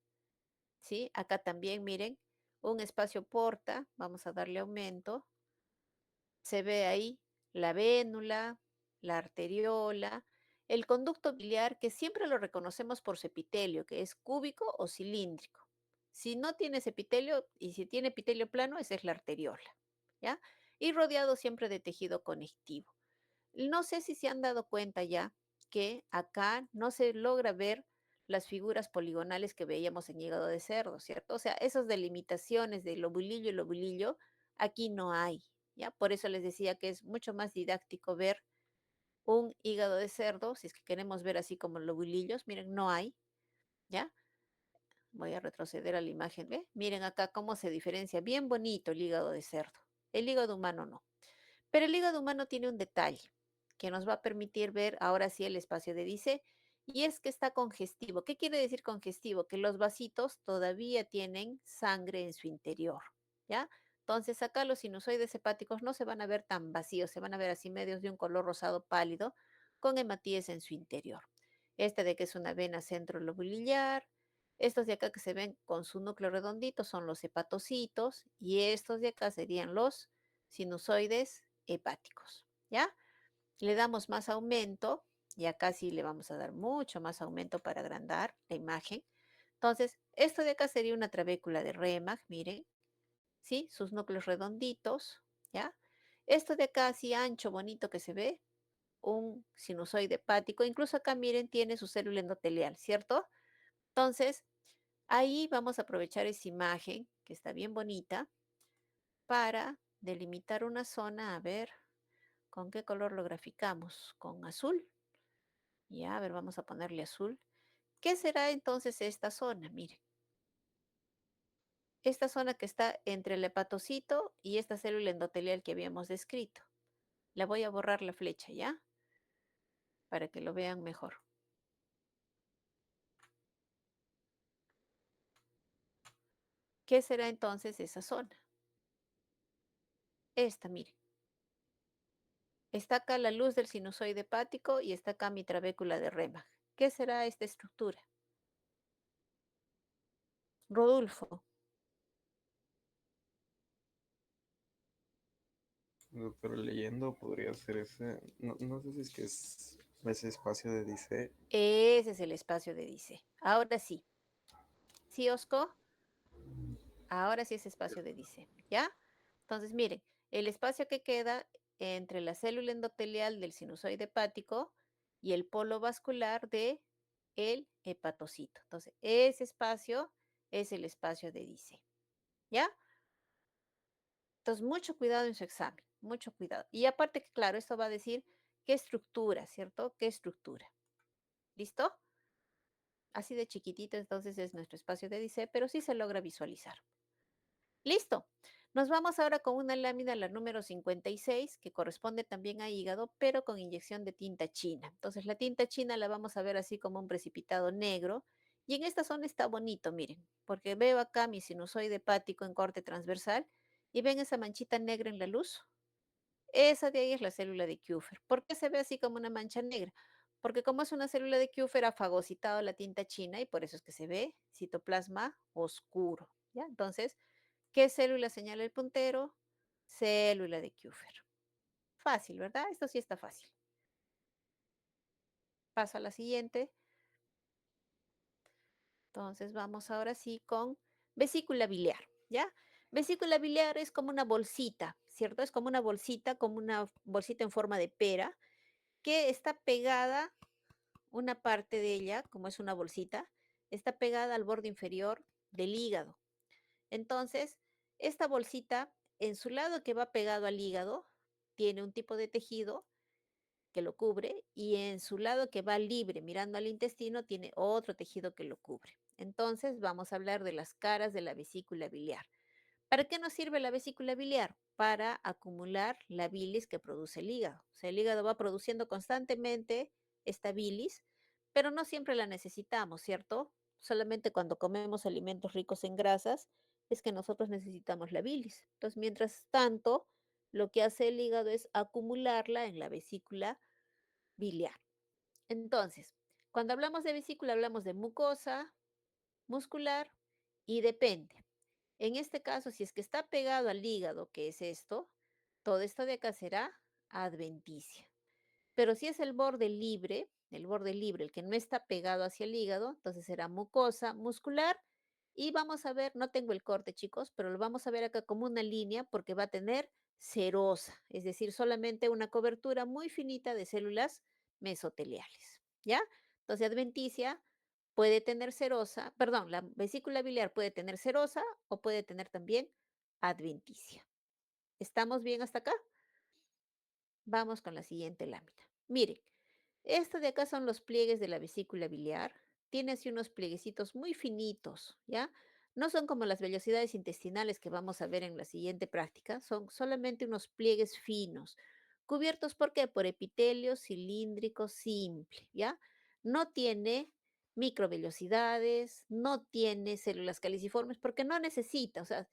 ¿sí? Acá también, miren, un espacio porta. Vamos a darle aumento. Se ve ahí la vénula, la arteriola, el conducto biliar, que siempre lo reconocemos por su epitelio, que es cúbico o cilíndrico. Si no tiene ese epitelio y si tiene epitelio plano, esa es la arteriola, ¿ya? Y rodeado siempre de tejido conectivo. No sé si se han dado cuenta ya que acá no se logra ver las figuras poligonales que veíamos en hígado de cerdo, ¿cierto? O sea, esas delimitaciones de lobulillo y lobulillo, aquí no hay, ¿ya? Por eso les decía que es mucho más didáctico ver un hígado de cerdo, si es que queremos ver así como lobulillos, miren, no hay, ¿ya? Voy a retroceder a la imagen, ¿ve? Miren acá cómo se diferencia, bien bonito el hígado de cerdo. El hígado humano no. Pero el hígado humano tiene un detalle que nos va a permitir ver ahora sí el espacio de Dice, y es que está congestivo. ¿Qué quiere decir congestivo? Que los vasitos todavía tienen sangre en su interior, ¿ya? Entonces acá los sinusoides hepáticos no se van a ver tan vacíos, se van a ver así medios de un color rosado pálido con hematíes en su interior. Este de que es una vena centrolobulillar, estos de acá que se ven con su núcleo redondito son los hepatocitos y estos de acá serían los sinusoides hepáticos, ¿ya? Le damos más aumento y acá sí le vamos a dar mucho más aumento para agrandar la imagen. Entonces, esto de acá sería una trabécula de Remag, miren, ¿sí? Sus núcleos redonditos, ¿ya? Esto de acá así ancho, bonito que se ve, un sinusoide hepático. Incluso acá, miren, tiene su célula endotelial, ¿cierto? Entonces, ahí vamos a aprovechar esa imagen, que está bien bonita, para delimitar una zona, a ver, ¿con qué color lo graficamos? Con azul. Ya, a ver, vamos a ponerle azul. ¿Qué será entonces esta zona? Miren, esta zona que está entre el hepatocito y esta célula endotelial que habíamos descrito. La voy a borrar la flecha, ¿ya? Para que lo vean mejor. ¿Qué será entonces esa zona? Esta, miren. Está acá la luz del sinusoide hepático y está acá mi trabécula de Remag. ¿Qué será esta estructura? Rodolfo. Doctor, leyendo podría ser ese. No, no sé si es que es ese espacio de dice. Ese es el espacio de Dice. Ahora sí. ¿Sí, Osco? Ahora sí es espacio de Dice. ¿Ya? Entonces, miren, el espacio que queda entre la célula endotelial del sinusoide hepático y el polo vascular de el hepatocito. Entonces, ese espacio es el espacio de Dice. ¿Ya? Entonces, mucho cuidado en su examen, mucho cuidado. Y aparte que, claro, esto va a decir qué estructura, ¿cierto? ¿Qué estructura? ¿Listo? Así de chiquitito, entonces es nuestro espacio de Dice, pero sí se logra visualizar. Listo. Nos vamos ahora con una lámina, la número 56, que corresponde también a hígado, pero con inyección de tinta china. Entonces, la tinta china la vamos a ver así como un precipitado negro. Y en esta zona está bonito, miren, porque veo acá mi sinusoide hepático en corte transversal y ven esa manchita negra en la luz. Esa de ahí es la célula de Kupfer. ¿Por qué se ve así como una mancha negra? Porque como es una célula de Kupfer, ha fagocitado la tinta china y por eso es que se ve citoplasma oscuro. ¿Ya? Entonces, ¿qué célula señala el puntero? Célula de Kupfer. Fácil, ¿verdad? Esto sí está fácil. Paso a la siguiente. Entonces vamos ahora sí con vesícula biliar, ¿ya? Vesícula biliar es como una bolsita, ¿cierto? Es como una bolsita en forma de pera que está pegada, una parte de ella, como es una bolsita, está pegada al borde inferior del hígado. Entonces, esta bolsita, en su lado que va pegado al hígado, tiene un tipo de tejido que lo cubre y en su lado que va libre mirando al intestino tiene otro tejido que lo cubre. Entonces, vamos a hablar de las caras de la vesícula biliar. ¿Para qué nos sirve la vesícula biliar? Para acumular la bilis que produce el hígado. O sea, el hígado va produciendo constantemente esta bilis, pero no siempre la necesitamos, ¿cierto? Solamente cuando comemos alimentos ricos en grasas es que nosotros necesitamos la bilis. Entonces, mientras tanto, lo que hace el hígado es acumularla en la vesícula biliar. Entonces, cuando hablamos de vesícula, hablamos de mucosa, muscular y depende. En este caso, si es que está pegado al hígado, que es esto, todo esto de acá será adventicia. Pero si es el borde libre, el que no está pegado hacia el hígado, entonces será mucosa muscular. Y vamos a ver, no tengo el corte, chicos, pero lo vamos a ver acá como una línea porque va a tener serosa, es decir, solamente una cobertura muy finita de células mesoteliales. ¿Ya? Entonces, adventicia puede tener serosa, perdón, la vesícula biliar puede tener serosa o puede tener también adventicia. ¿Estamos bien hasta acá? Vamos con la siguiente lámina. Miren, esto de acá son los pliegues de la vesícula biliar. Tiene así unos plieguecitos muy finitos, ¿ya? No son como las vellosidades intestinales que vamos a ver en la siguiente práctica, son solamente unos pliegues finos. ¿Cubiertos por qué? Por epitelio cilíndrico simple, ¿ya? No tiene microvellosidades, no tiene células caliciformes porque no necesita, o sea,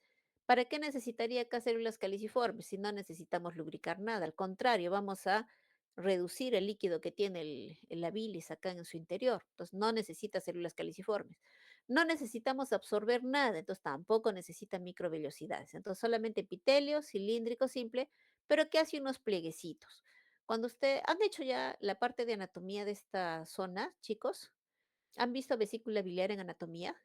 ¿para qué necesitaría acá células caliciformes si no necesitamos lubricar nada? Al contrario, vamos a reducir el líquido que tiene la bilis acá en su interior. Entonces, no necesita células caliciformes. No necesitamos absorber nada, entonces tampoco necesita microvellosidades. Entonces, solamente epitelio cilíndrico simple, pero que hace unos plieguecitos. Cuando ¿han hecho ya la parte de anatomía de esta zona, chicos? ¿Han visto vesícula biliar en anatomía?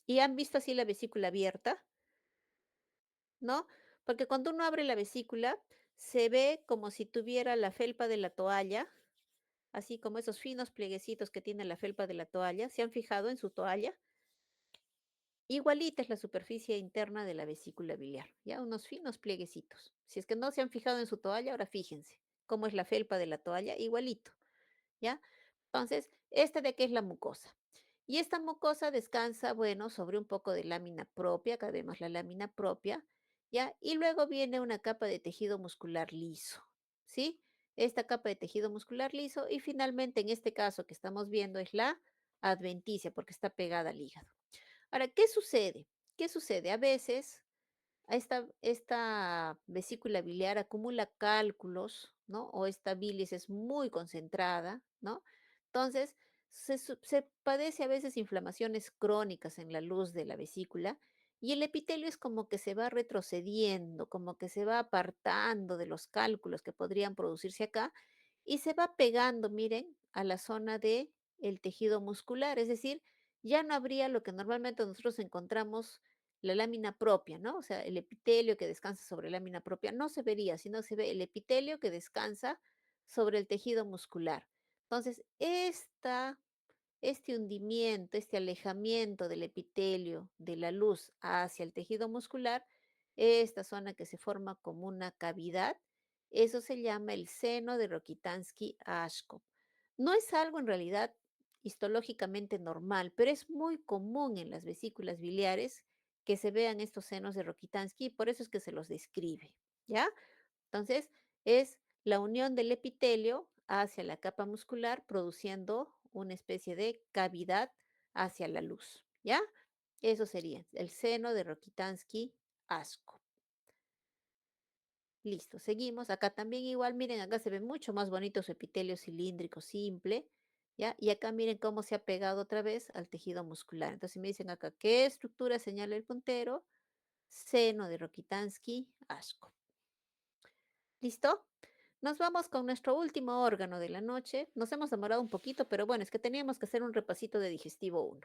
¿Y han visto así la vesícula abierta? ¿No? Porque cuando uno abre la vesícula, se ve como si tuviera la felpa de la toalla, así como esos finos plieguecitos que tiene la felpa de la toalla. ¿Se han fijado en su toalla? Igualita es la superficie interna de la vesícula biliar, ya unos finos plieguecitos. Si es que no se han fijado en su toalla, ahora fíjense cómo es la felpa de la toalla, igualito, ¿ya? Entonces, esta de aquí es la mucosa. Y esta mucosa descansa, bueno, sobre un poco de lámina propia, acá vemos la lámina propia, ¿ya? Y luego viene una capa de tejido muscular liso, ¿sí? Esta capa de tejido muscular liso y finalmente en este caso que estamos viendo es la adventicia porque está pegada al hígado. Ahora, ¿qué sucede? ¿Qué sucede? A veces esta vesícula biliar acumula cálculos, ¿no? O esta bilis es muy concentrada, ¿no? Entonces, se padece a veces inflamaciones crónicas en la luz de la vesícula y el epitelio es como que se va retrocediendo, como que se va apartando de los cálculos que podrían producirse acá y se va pegando, miren, a la zona de el tejido muscular, es decir, ya no habría lo que normalmente nosotros encontramos, la lámina propia, ¿no? O sea, el epitelio que descansa sobre lámina propia, no se vería, sino se ve el epitelio que descansa sobre el tejido muscular. Entonces, este hundimiento, este alejamiento del epitelio de la luz hacia el tejido muscular, esta zona que se forma como una cavidad, eso se llama el seno de Rokitansky-Ashkov. No es algo en realidad histológicamente normal, pero es muy común en las vesículas biliares que se vean estos senos de Rokitansky y por eso es que se los describe, ¿ya? Entonces, es la unión del epitelio hacia la capa muscular produciendo una especie de cavidad hacia la luz, ¿ya? Eso sería el seno de Rokitansky-Ashkov. Listo, seguimos. Acá también igual, miren, acá se ve mucho más bonito su epitelio cilíndrico simple, ¿ya? Y acá miren cómo se ha pegado otra vez al tejido muscular. Entonces me dicen acá, ¿qué estructura señala el puntero? Seno de Rokitansky-Ashkov. ¿Listo? Nos vamos con nuestro último órgano de la noche. Nos hemos demorado un poquito, pero bueno, es que teníamos que hacer un repasito de digestivo 1.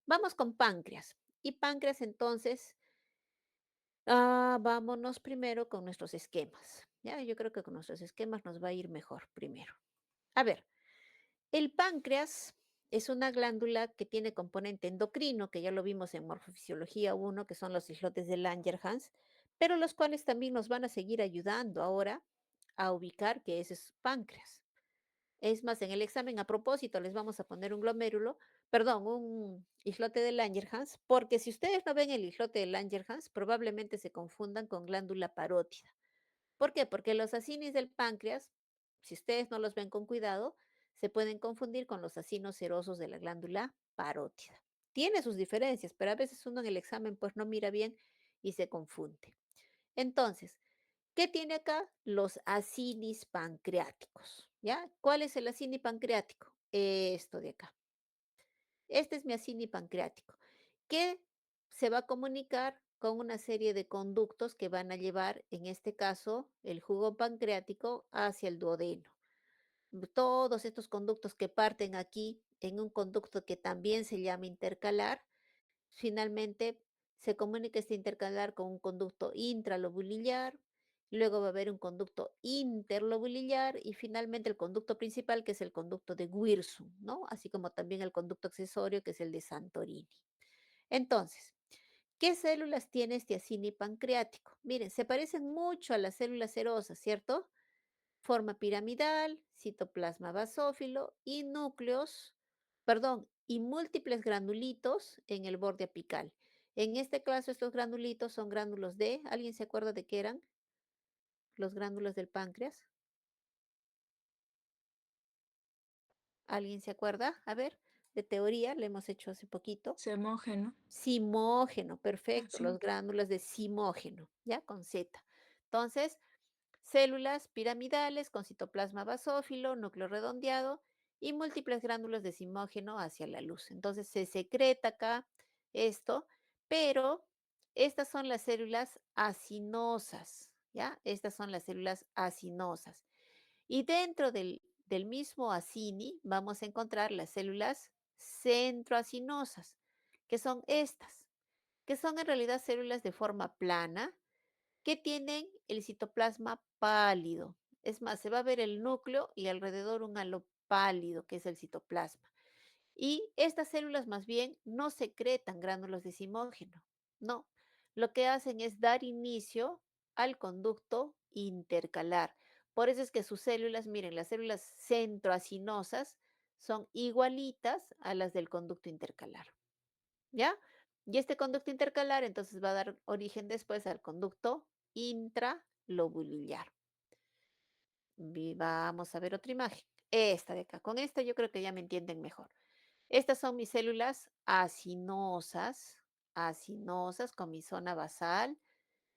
Vamos con páncreas. Y páncreas entonces, vámonos primero con nuestros esquemas. Ya, yo creo que con nuestros esquemas nos va a ir mejor primero. A ver, el páncreas es una glándula que tiene componente endocrino, que ya lo vimos en Morfofisiología 1, que son los islotes de Langerhans, pero los cuales también nos van a seguir ayudando ahora a ubicar que ese es páncreas. Es más, en el examen a propósito les vamos a poner un glomérulo, perdón, un islote de Langerhans, porque si ustedes no ven el islote de Langerhans, probablemente se confundan con glándula parótida. ¿Por qué? Porque los acinis del páncreas, si ustedes no los ven con cuidado, se pueden confundir con los acinos serosos de la glándula parótida. Tiene sus diferencias, pero a veces uno en el examen pues no mira bien y se confunde. Entonces, ¿qué tiene acá? Los acinis pancreáticos, ¿ya? ¿Cuál es el acini pancreático? Esto de acá. Este es mi acini pancreático, que se va a comunicar con una serie de conductos que van a llevar, en este caso, el jugo pancreático hacia el duodeno. Todos estos conductos que parten aquí en un conducto que también se llama intercalar, finalmente se comunica este intercalar con un conducto intralobulillar, luego va a haber un conducto interlobulillar y finalmente el conducto principal que es el conducto de Wirsum, ¿no? Así como también el conducto accesorio que es el de Santorini. Entonces, ¿qué células tiene este acini pancreático? Miren, se parecen mucho a las células serosas, ¿cierto? Forma piramidal, citoplasma basófilo y núcleos, perdón, y múltiples granulitos en el borde apical. En este caso, estos granulitos son gránulos de, ¿alguien se acuerda de qué eran los gránulos del páncreas? ¿Alguien se acuerda? A ver, de teoría, lo hemos hecho hace poquito. Semógeno. Simógeno, perfecto, Sí. los gránulos de simógeno, ¿ya? Con Z. Entonces, células piramidales con citoplasma basófilo, núcleo redondeado y múltiples gránulos de simógeno hacia la luz. Entonces se secreta acá esto, pero estas son las células acinosas, ¿ya? Estas son las células acinosas. Y dentro del mismo acini vamos a encontrar las células centroacinosas, que son estas, que son en realidad células de forma plana, que tienen el citoplasma pálido. Es más, se va a ver el núcleo y alrededor un halo pálido, que es el citoplasma. Y estas células más bien no secretan gránulos de simógeno, no. Lo que hacen es dar inicio al conducto intercalar. Por eso es que sus células, miren, las células centroacinosas son igualitas a las del conducto intercalar. ¿Ya? Y este conducto intercalar entonces va a dar origen después al conducto intralobulillar. Vamos a ver otra imagen. Esta de acá. Con esta yo creo que ya me entienden mejor. Estas son mis células acinosas con mi zona basal,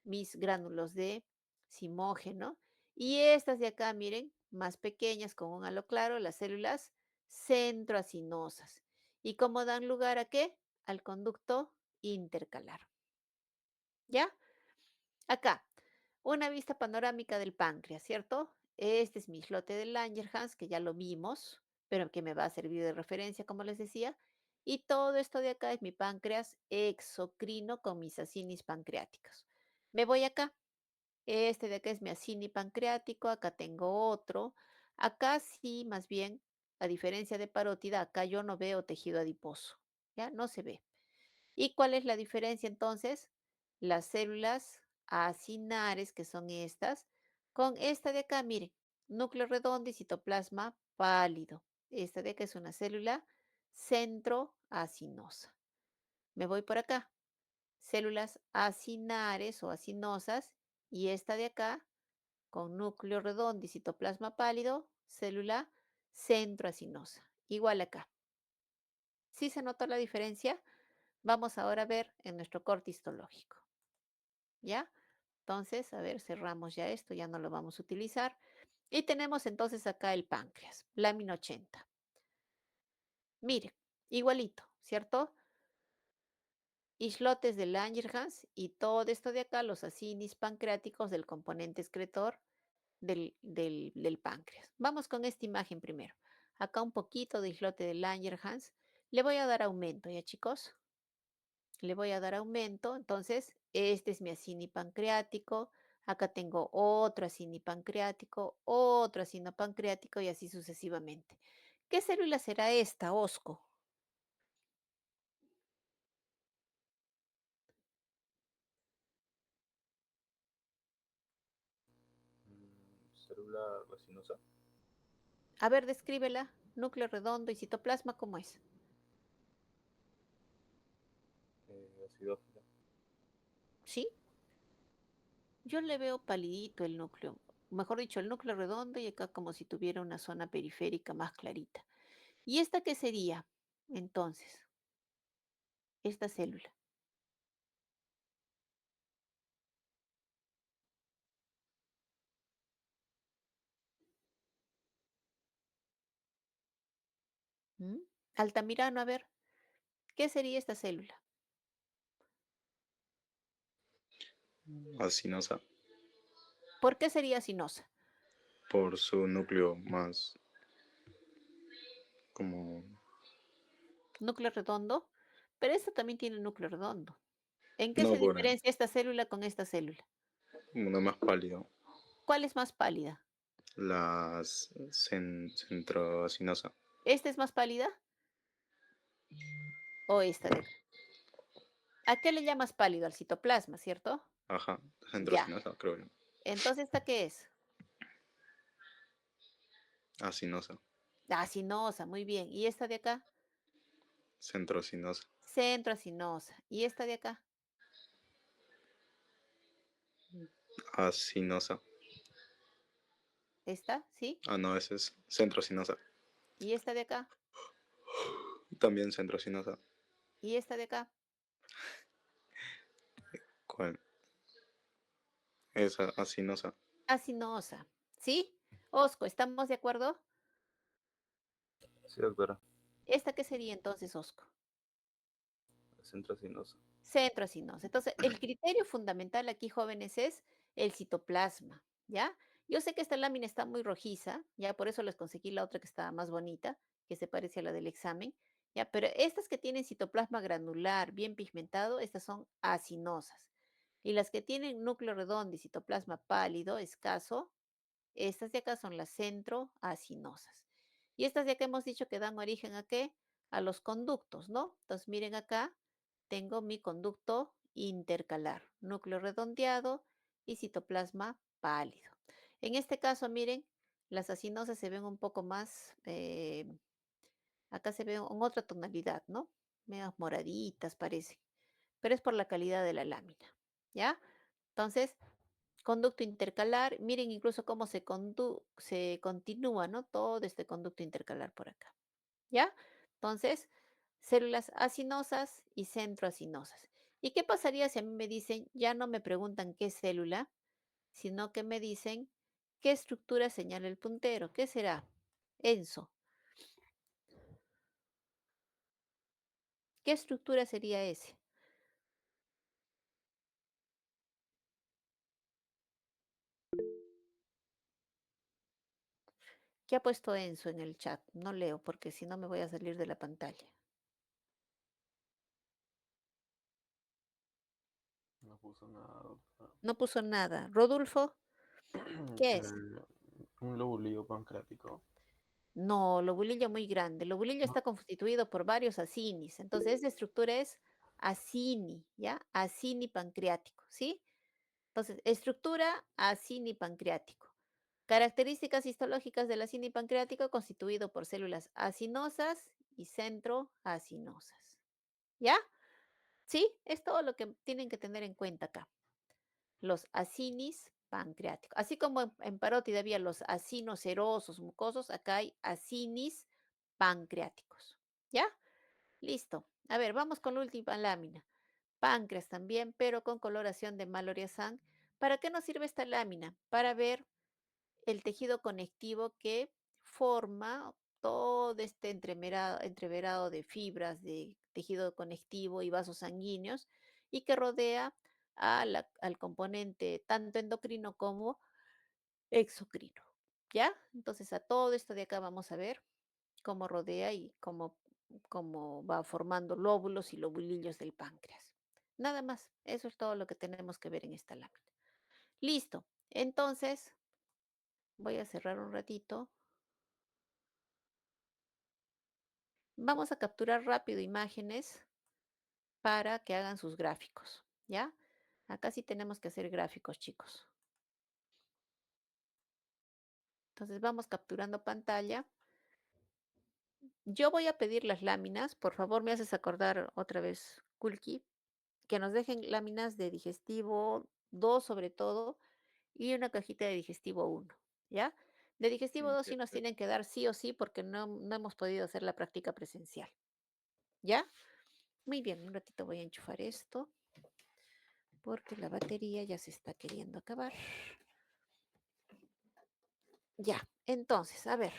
mis gránulos de simógeno. Y estas de acá, miren, más pequeñas con un halo claro, las células centroacinosas. ¿Y cómo dan lugar a qué? Al conducto intercalar. ¿Ya? Acá, una vista panorámica del páncreas, ¿cierto? Este es mi islote de Langerhans, que ya lo vimos, pero que me va a servir de referencia, como les decía. Y todo esto de acá es mi páncreas exocrino con mis acinis pancreáticos. Me voy acá. Este de acá es mi acini pancreático, acá tengo otro. Acá sí, más bien, a diferencia de parótida, acá yo no veo tejido adiposo, ¿ya? No se ve. ¿Y cuál es la diferencia entonces? Las células acinares, que son estas, con esta de acá, miren, núcleo redondo y citoplasma pálido. Esta de acá es una célula centroacinosa. Me voy por acá, células acinares o acinosas, y esta de acá, con núcleo redondo y citoplasma pálido, célula centroacinosa. Igual acá. ¿Sí se nota la diferencia? Vamos ahora a ver en nuestro corte histológico. ¿Ya? Entonces, a ver, cerramos ya esto, ya no lo vamos a utilizar. Y tenemos entonces acá el páncreas, lámina 80. Miren, igualito, ¿cierto? Islotes de Langerhans y todo esto de acá, los acinis pancreáticos del componente excretor del páncreas. Vamos con esta imagen primero. Acá un poquito de islote de Langerhans. Le voy a dar aumento, ¿ya chicos? Le voy a dar aumento. Entonces, este es mi acini pancreático. Acá tengo otro acini pancreático, otro acino pancreático y así sucesivamente. ¿Qué célula será esta, Osco? Célula racinosa. A ver, descríbela. Núcleo redondo y citoplasma, ¿cómo es? Acidófila. ¿Sí? Yo le veo palidito el núcleo. Mejor dicho, el núcleo redondo y acá como si tuviera una zona periférica más clarita. ¿Y esta qué sería? Entonces, esta célula. ¿Mm? Altamirano, a ver, ¿qué sería esta célula? Acinosa. ¿Por qué sería sinosa? Por su núcleo más como... Núcleo redondo, pero esta también tiene núcleo redondo. ¿En qué No, se por diferencia esta célula con esta célula? uno más pálido. ¿Cuál es más pálida? La centroacinosa. ¿Esta es más pálida o esta de acá? ¿A qué le llamas pálido? Al citoplasma, ¿cierto? Ajá, Ya. centroacinosa, creo yo. Entonces, ¿esta qué es? Acinosa. Acinosa, muy bien. ¿Y esta de acá? Centrocinosa. Centroacinosa. ¿Y esta de acá? Acinosa. ¿Esta? ¿Sí? Ah, no, ese es centrocinosa. ¿Y esta de acá? También centrocinosa. ¿Y esta de acá? ¿Cuál? Esa acinosa. Acinosa. ¿Sí? Osco, ¿estamos de acuerdo? Sí, doctora. ¿Esta qué sería entonces, Osco? Centrocinosa. Centroacinosa. Entonces, el criterio fundamental aquí, jóvenes, es el citoplasma, ¿ya? Yo sé que esta lámina está muy rojiza, ya por eso les conseguí la otra que estaba más bonita, que se parece a la del examen, ya, pero estas que tienen citoplasma granular bien pigmentado, estas son acinosas. Y las que tienen núcleo redondo y citoplasma pálido, escaso, estas de acá son las centroacinosas. Y estas de acá hemos dicho que dan origen a qué? A los conductos, ¿no? Entonces, miren acá, tengo mi conducto intercalar, núcleo redondeado y citoplasma pálido. En este caso, miren, las acinosas se ven un poco más, acá se ven en otra tonalidad, ¿no? Medias moraditas parecen, pero es por la calidad de la lámina, ¿ya? Entonces, conducto intercalar, miren incluso cómo se continúa, ¿no? Todo este conducto intercalar por acá, ¿ya? Entonces, células acinosas y centroacinosas. ¿Y qué pasaría si a mí me dicen, ya no me preguntan qué célula, sino que me dicen qué estructura señala el puntero? ¿Qué será? Enzo, ¿qué estructura sería ese? ¿Qué ha puesto Enzo en el chat? No leo porque si no me voy a salir de la pantalla. puso nada, doctora. No puso nada. Rodolfo, ¿qué es? Un lobulillo pancreático. No, lobulillo muy grande. Lobulillo está constituido por varios acinis. Entonces, esta estructura es acini, ¿ya? Acini pancreático, ¿sí? Entonces, estructura acini pancreático. Características histológicas del acini pancreático constituido por células acinosas y centroacinosas. ¿Ya? Sí, es todo lo que tienen que tener en cuenta acá. Los acinis pancreáticos. Así como en parótida había los acinos serosos, mucosos, acá hay acinis pancreáticos. ¿Ya? Listo. A ver, vamos con la última lámina. Páncreas también, pero con coloración de Mallory-Zahn. ¿Para qué nos sirve esta lámina? Para ver el tejido conectivo que forma todo este entreverado de fibras de tejido conectivo y vasos sanguíneos y que rodea al componente tanto endocrino como exocrino. ¿Ya? Entonces a todo esto de acá vamos a ver cómo rodea y cómo va formando lóbulos y lobulillos del páncreas. Nada más, eso es todo lo que tenemos que ver en esta lámina. Listo. Entonces, voy a cerrar un ratito. Vamos a capturar rápido imágenes para que hagan sus gráficos, ¿ya? Acá sí tenemos que hacer gráficos, chicos. Entonces vamos capturando pantalla. Yo voy a pedir las láminas. Por favor, me haces acordar otra vez, Kulki, que nos dejen láminas de digestivo 2 sobre todo y una cajita de digestivo 1, ¿ya? De digestivo 2 Ya, sí nos tienen que dar sí o sí porque no hemos podido hacer la práctica presencial, ¿ya? Muy bien, un ratito voy a enchufar esto porque la batería ya se está queriendo acabar. Ya, entonces, a ver,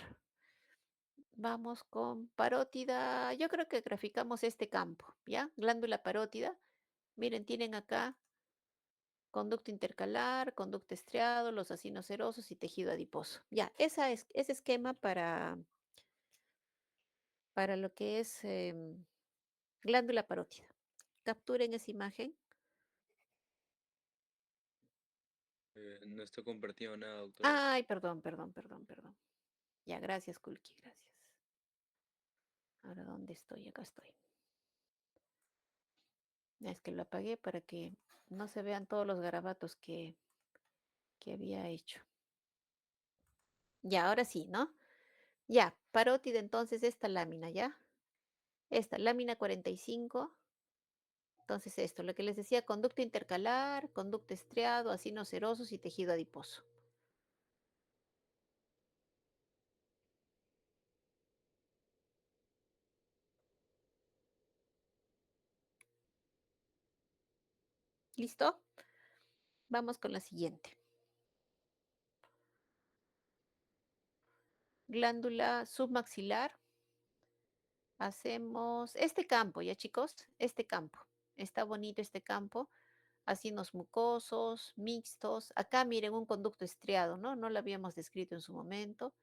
vamos con parótida. Yo creo que graficamos este campo, ¿ya? Glándula parótida. Miren, tienen acá conducto intercalar, conducto estriado, los acinos serosos y tejido adiposo. Ya, ese esquema para lo que es glándula parótida. Capturen esa imagen. no está compartido nada, doctora. Ay, perdón. Ya, gracias, Kulki, gracias. Ahora, ¿dónde estoy? Acá estoy. Es que lo apagué para que no se vean todos los garabatos que había hecho. Ya, ahora sí, ¿no? Ya, parótida entonces esta lámina, ¿ya? Esta, lámina 45. Entonces esto, lo que les decía, conducto intercalar, conducto estriado, acinos serosos y tejido adiposo. ¿Listo? Vamos con la siguiente. Glándula submaxilar. Hacemos este campo, ¿ya chicos? Este campo. Está bonito este campo. Acinos mucosos, mixtos. Acá miren un conducto estriado, ¿no? No lo habíamos descrito en su momento.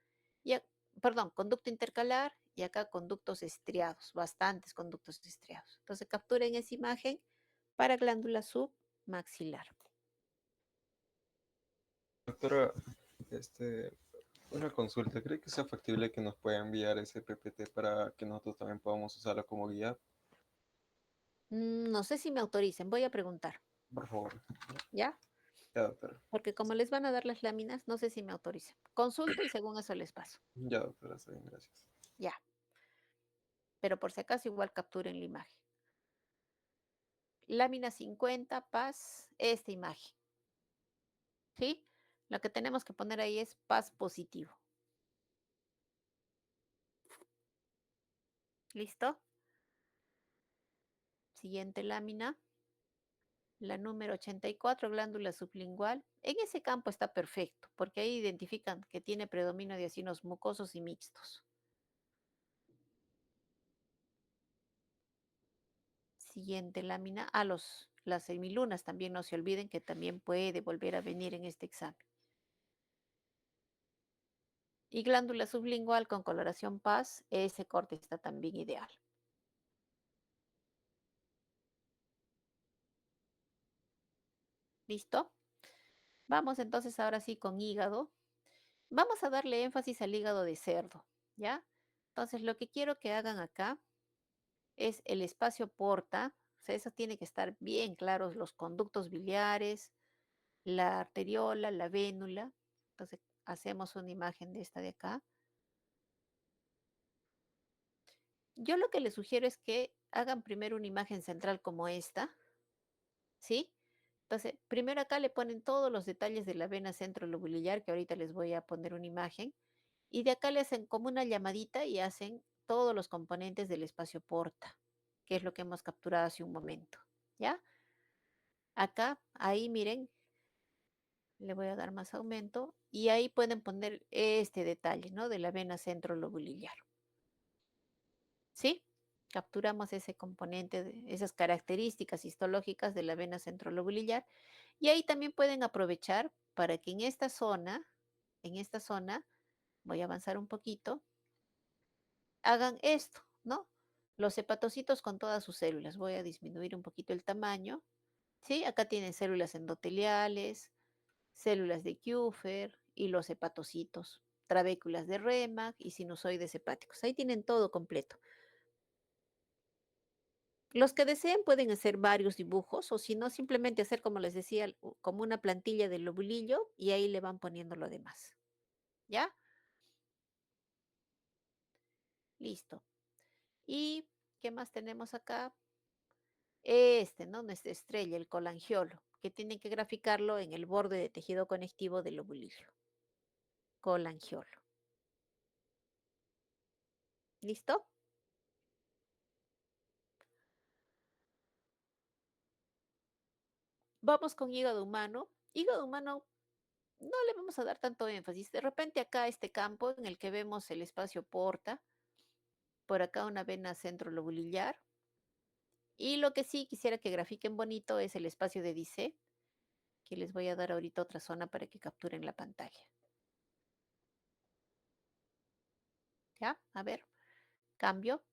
Perdón, conducto intercalar y acá conductos estriados, bastantes conductos estriados. Entonces capturen esa imagen para glándula submaxilar. Doctora, una consulta. ¿Cree que sea factible que nos pueda enviar ese PPT para que nosotros también podamos usarlo como guía? No sé si me autoricen, voy a preguntar, Por favor. ¿ya? Ya, doctora. Porque como les van a dar las láminas, no sé si me autoricen. Consulto y según eso les paso, Ya, doctora, está bien, gracias. ya. Pero por si acaso igual capturen la imagen. Lámina 50, paz, esta imagen, ¿sí? Lo que tenemos que poner ahí es paz positivo. ¿Listo? Siguiente lámina. La número 84, glándula sublingual. En ese campo está perfecto, porque ahí identifican que tiene predominio de acinos mucosos y mixtos. Siguiente lámina. Las semilunas también no se olviden que también puede volver a venir en este examen. Y glándula sublingual con coloración paz, ese corte está también ideal. ¿Listo? Vamos entonces ahora sí con hígado. Vamos a darle énfasis al hígado de cerdo, ¿ya? Entonces lo que quiero que hagan acá es el espacio porta, o sea, eso tiene que estar bien claros, los conductos biliares, la arteriola, la vénula. Entonces hacemos una imagen de esta de acá. Yo lo que les sugiero es que hagan primero una imagen central como esta, ¿sí? Entonces, primero acá le ponen todos los detalles de la vena centrolobulillar, que ahorita les voy a poner una imagen, y de acá le hacen como una llamadita y hacen todos los componentes del espacio porta, que es lo que hemos capturado hace un momento, ¿ya? Acá, ahí miren, le voy a dar más aumento, y ahí pueden poner este detalle, ¿no? De la vena centrolobulillar, ¿sí? Capturamos ese componente, esas características histológicas de la vena centrolobulillar. Y ahí también pueden aprovechar para que en esta zona, voy a avanzar un poquito, hagan esto, ¿no? Los hepatocitos con todas sus células. Voy a disminuir un poquito el tamaño, ¿sí? Acá tienen células endoteliales, células de Kupfer y los hepatocitos, trabéculas de Remack y sinusoides hepáticos. Ahí tienen todo completo. Los que deseen pueden hacer varios dibujos o si no, simplemente hacer, como les decía, como una plantilla del lobulillo y ahí le van poniendo lo demás. ¿Ya? Listo. ¿Y qué más tenemos acá? ¿No? Nuestra estrella, el colangiolo, que tienen que graficarlo en el borde de tejido conectivo del lobulillo. Colangiolo. ¿Listo? Vamos con hígado humano. Hígado humano no le vamos a dar tanto énfasis. De repente acá este campo en el que vemos el espacio porta, por acá una vena centrolobulillar. Y lo que sí quisiera que grafiquen bonito es el espacio de Dice, que les voy a dar ahorita otra zona para que capturen la pantalla. ¿Ya? A ver, cambio.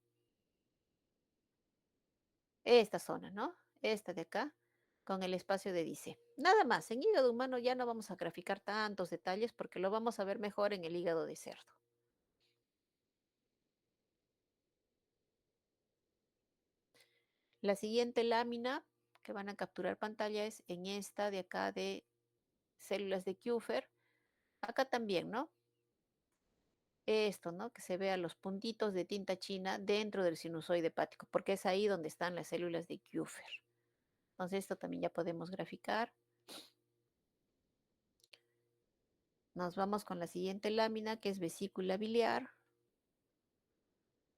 Esta zona, ¿no? Esta de acá, con el espacio de Dice. Nada más, en hígado humano ya no vamos a graficar tantos detalles porque lo vamos a ver mejor en el hígado de cerdo. La siguiente lámina que van a capturar pantalla es en esta de acá de células de Kupfer. Acá también, ¿no? Esto, ¿no? Que se vean los puntitos de tinta china dentro del sinusoide hepático, porque es ahí donde están las células de Kupfer. Entonces, esto también ya podemos graficar. Nos vamos con la siguiente lámina, que es vesícula biliar.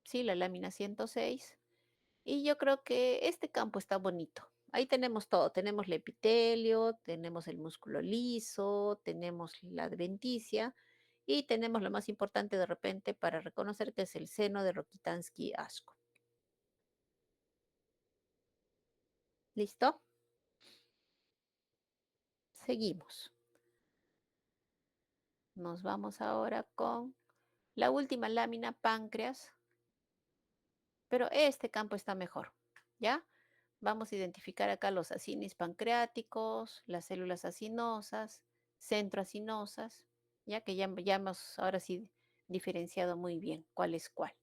Sí, la lámina 106. Y yo creo que este campo está bonito. Ahí tenemos todo. Tenemos el epitelio, tenemos el músculo liso, tenemos la adventicia y tenemos lo más importante de repente para reconocer que es el seno de Rokitansky-Ashko. ¿Listo? Seguimos. Nos vamos ahora con la última lámina, páncreas. Pero este campo está mejor, ¿ya? Vamos a identificar acá los acinis pancreáticos, las células acinosas, centroacinosas, ya que ya hemos ahora sí diferenciado muy bien cuál es cuál.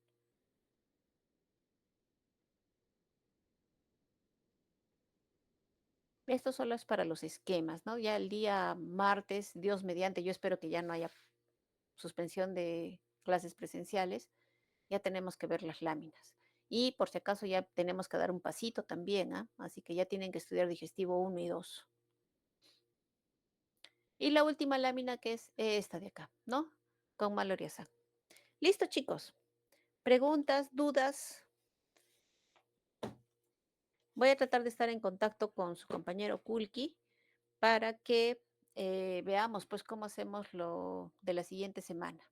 Esto solo es para los esquemas, ¿no? Ya el día martes, Dios mediante, yo espero que ya no haya suspensión de clases presenciales, ya tenemos que ver las láminas. Y por si acaso ya tenemos que dar un pasito también, ¿ah? Así que ya tienen que estudiar digestivo 1 y 2. Y la última lámina que es esta de acá, ¿no? Con Maloriaza. Listo, chicos. Preguntas, dudas. Voy a tratar de estar en contacto con su compañero Kulki para que veamos pues cómo hacemos lo de la siguiente semana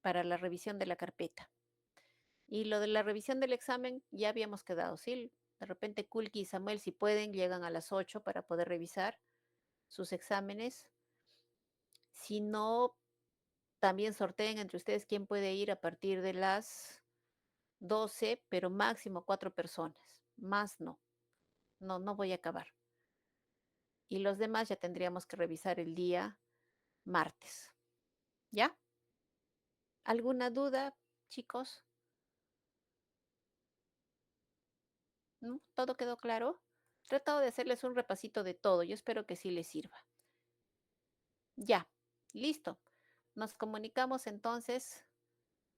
para la revisión de la carpeta. Y lo de la revisión del examen ya habíamos quedado, ¿sí? De repente Kulki y Samuel, si pueden, llegan a las 8 para poder revisar sus exámenes. Si no, también sorteen entre ustedes quién puede ir a partir de las 12, pero máximo 4 personas. Más no. No voy a acabar. Y los demás ya tendríamos que revisar el día martes. ¿Ya? ¿Alguna duda, chicos? ¿No? ¿Todo quedó claro? He tratado de hacerles un repasito de todo. Yo espero que sí les sirva. Ya, listo. Nos comunicamos entonces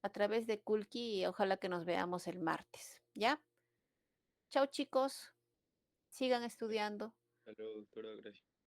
a través de Kulki y ojalá que nos veamos el martes. ¿Ya? Chao, chicos. Sigan estudiando. Hasta luego, doctora, gracias.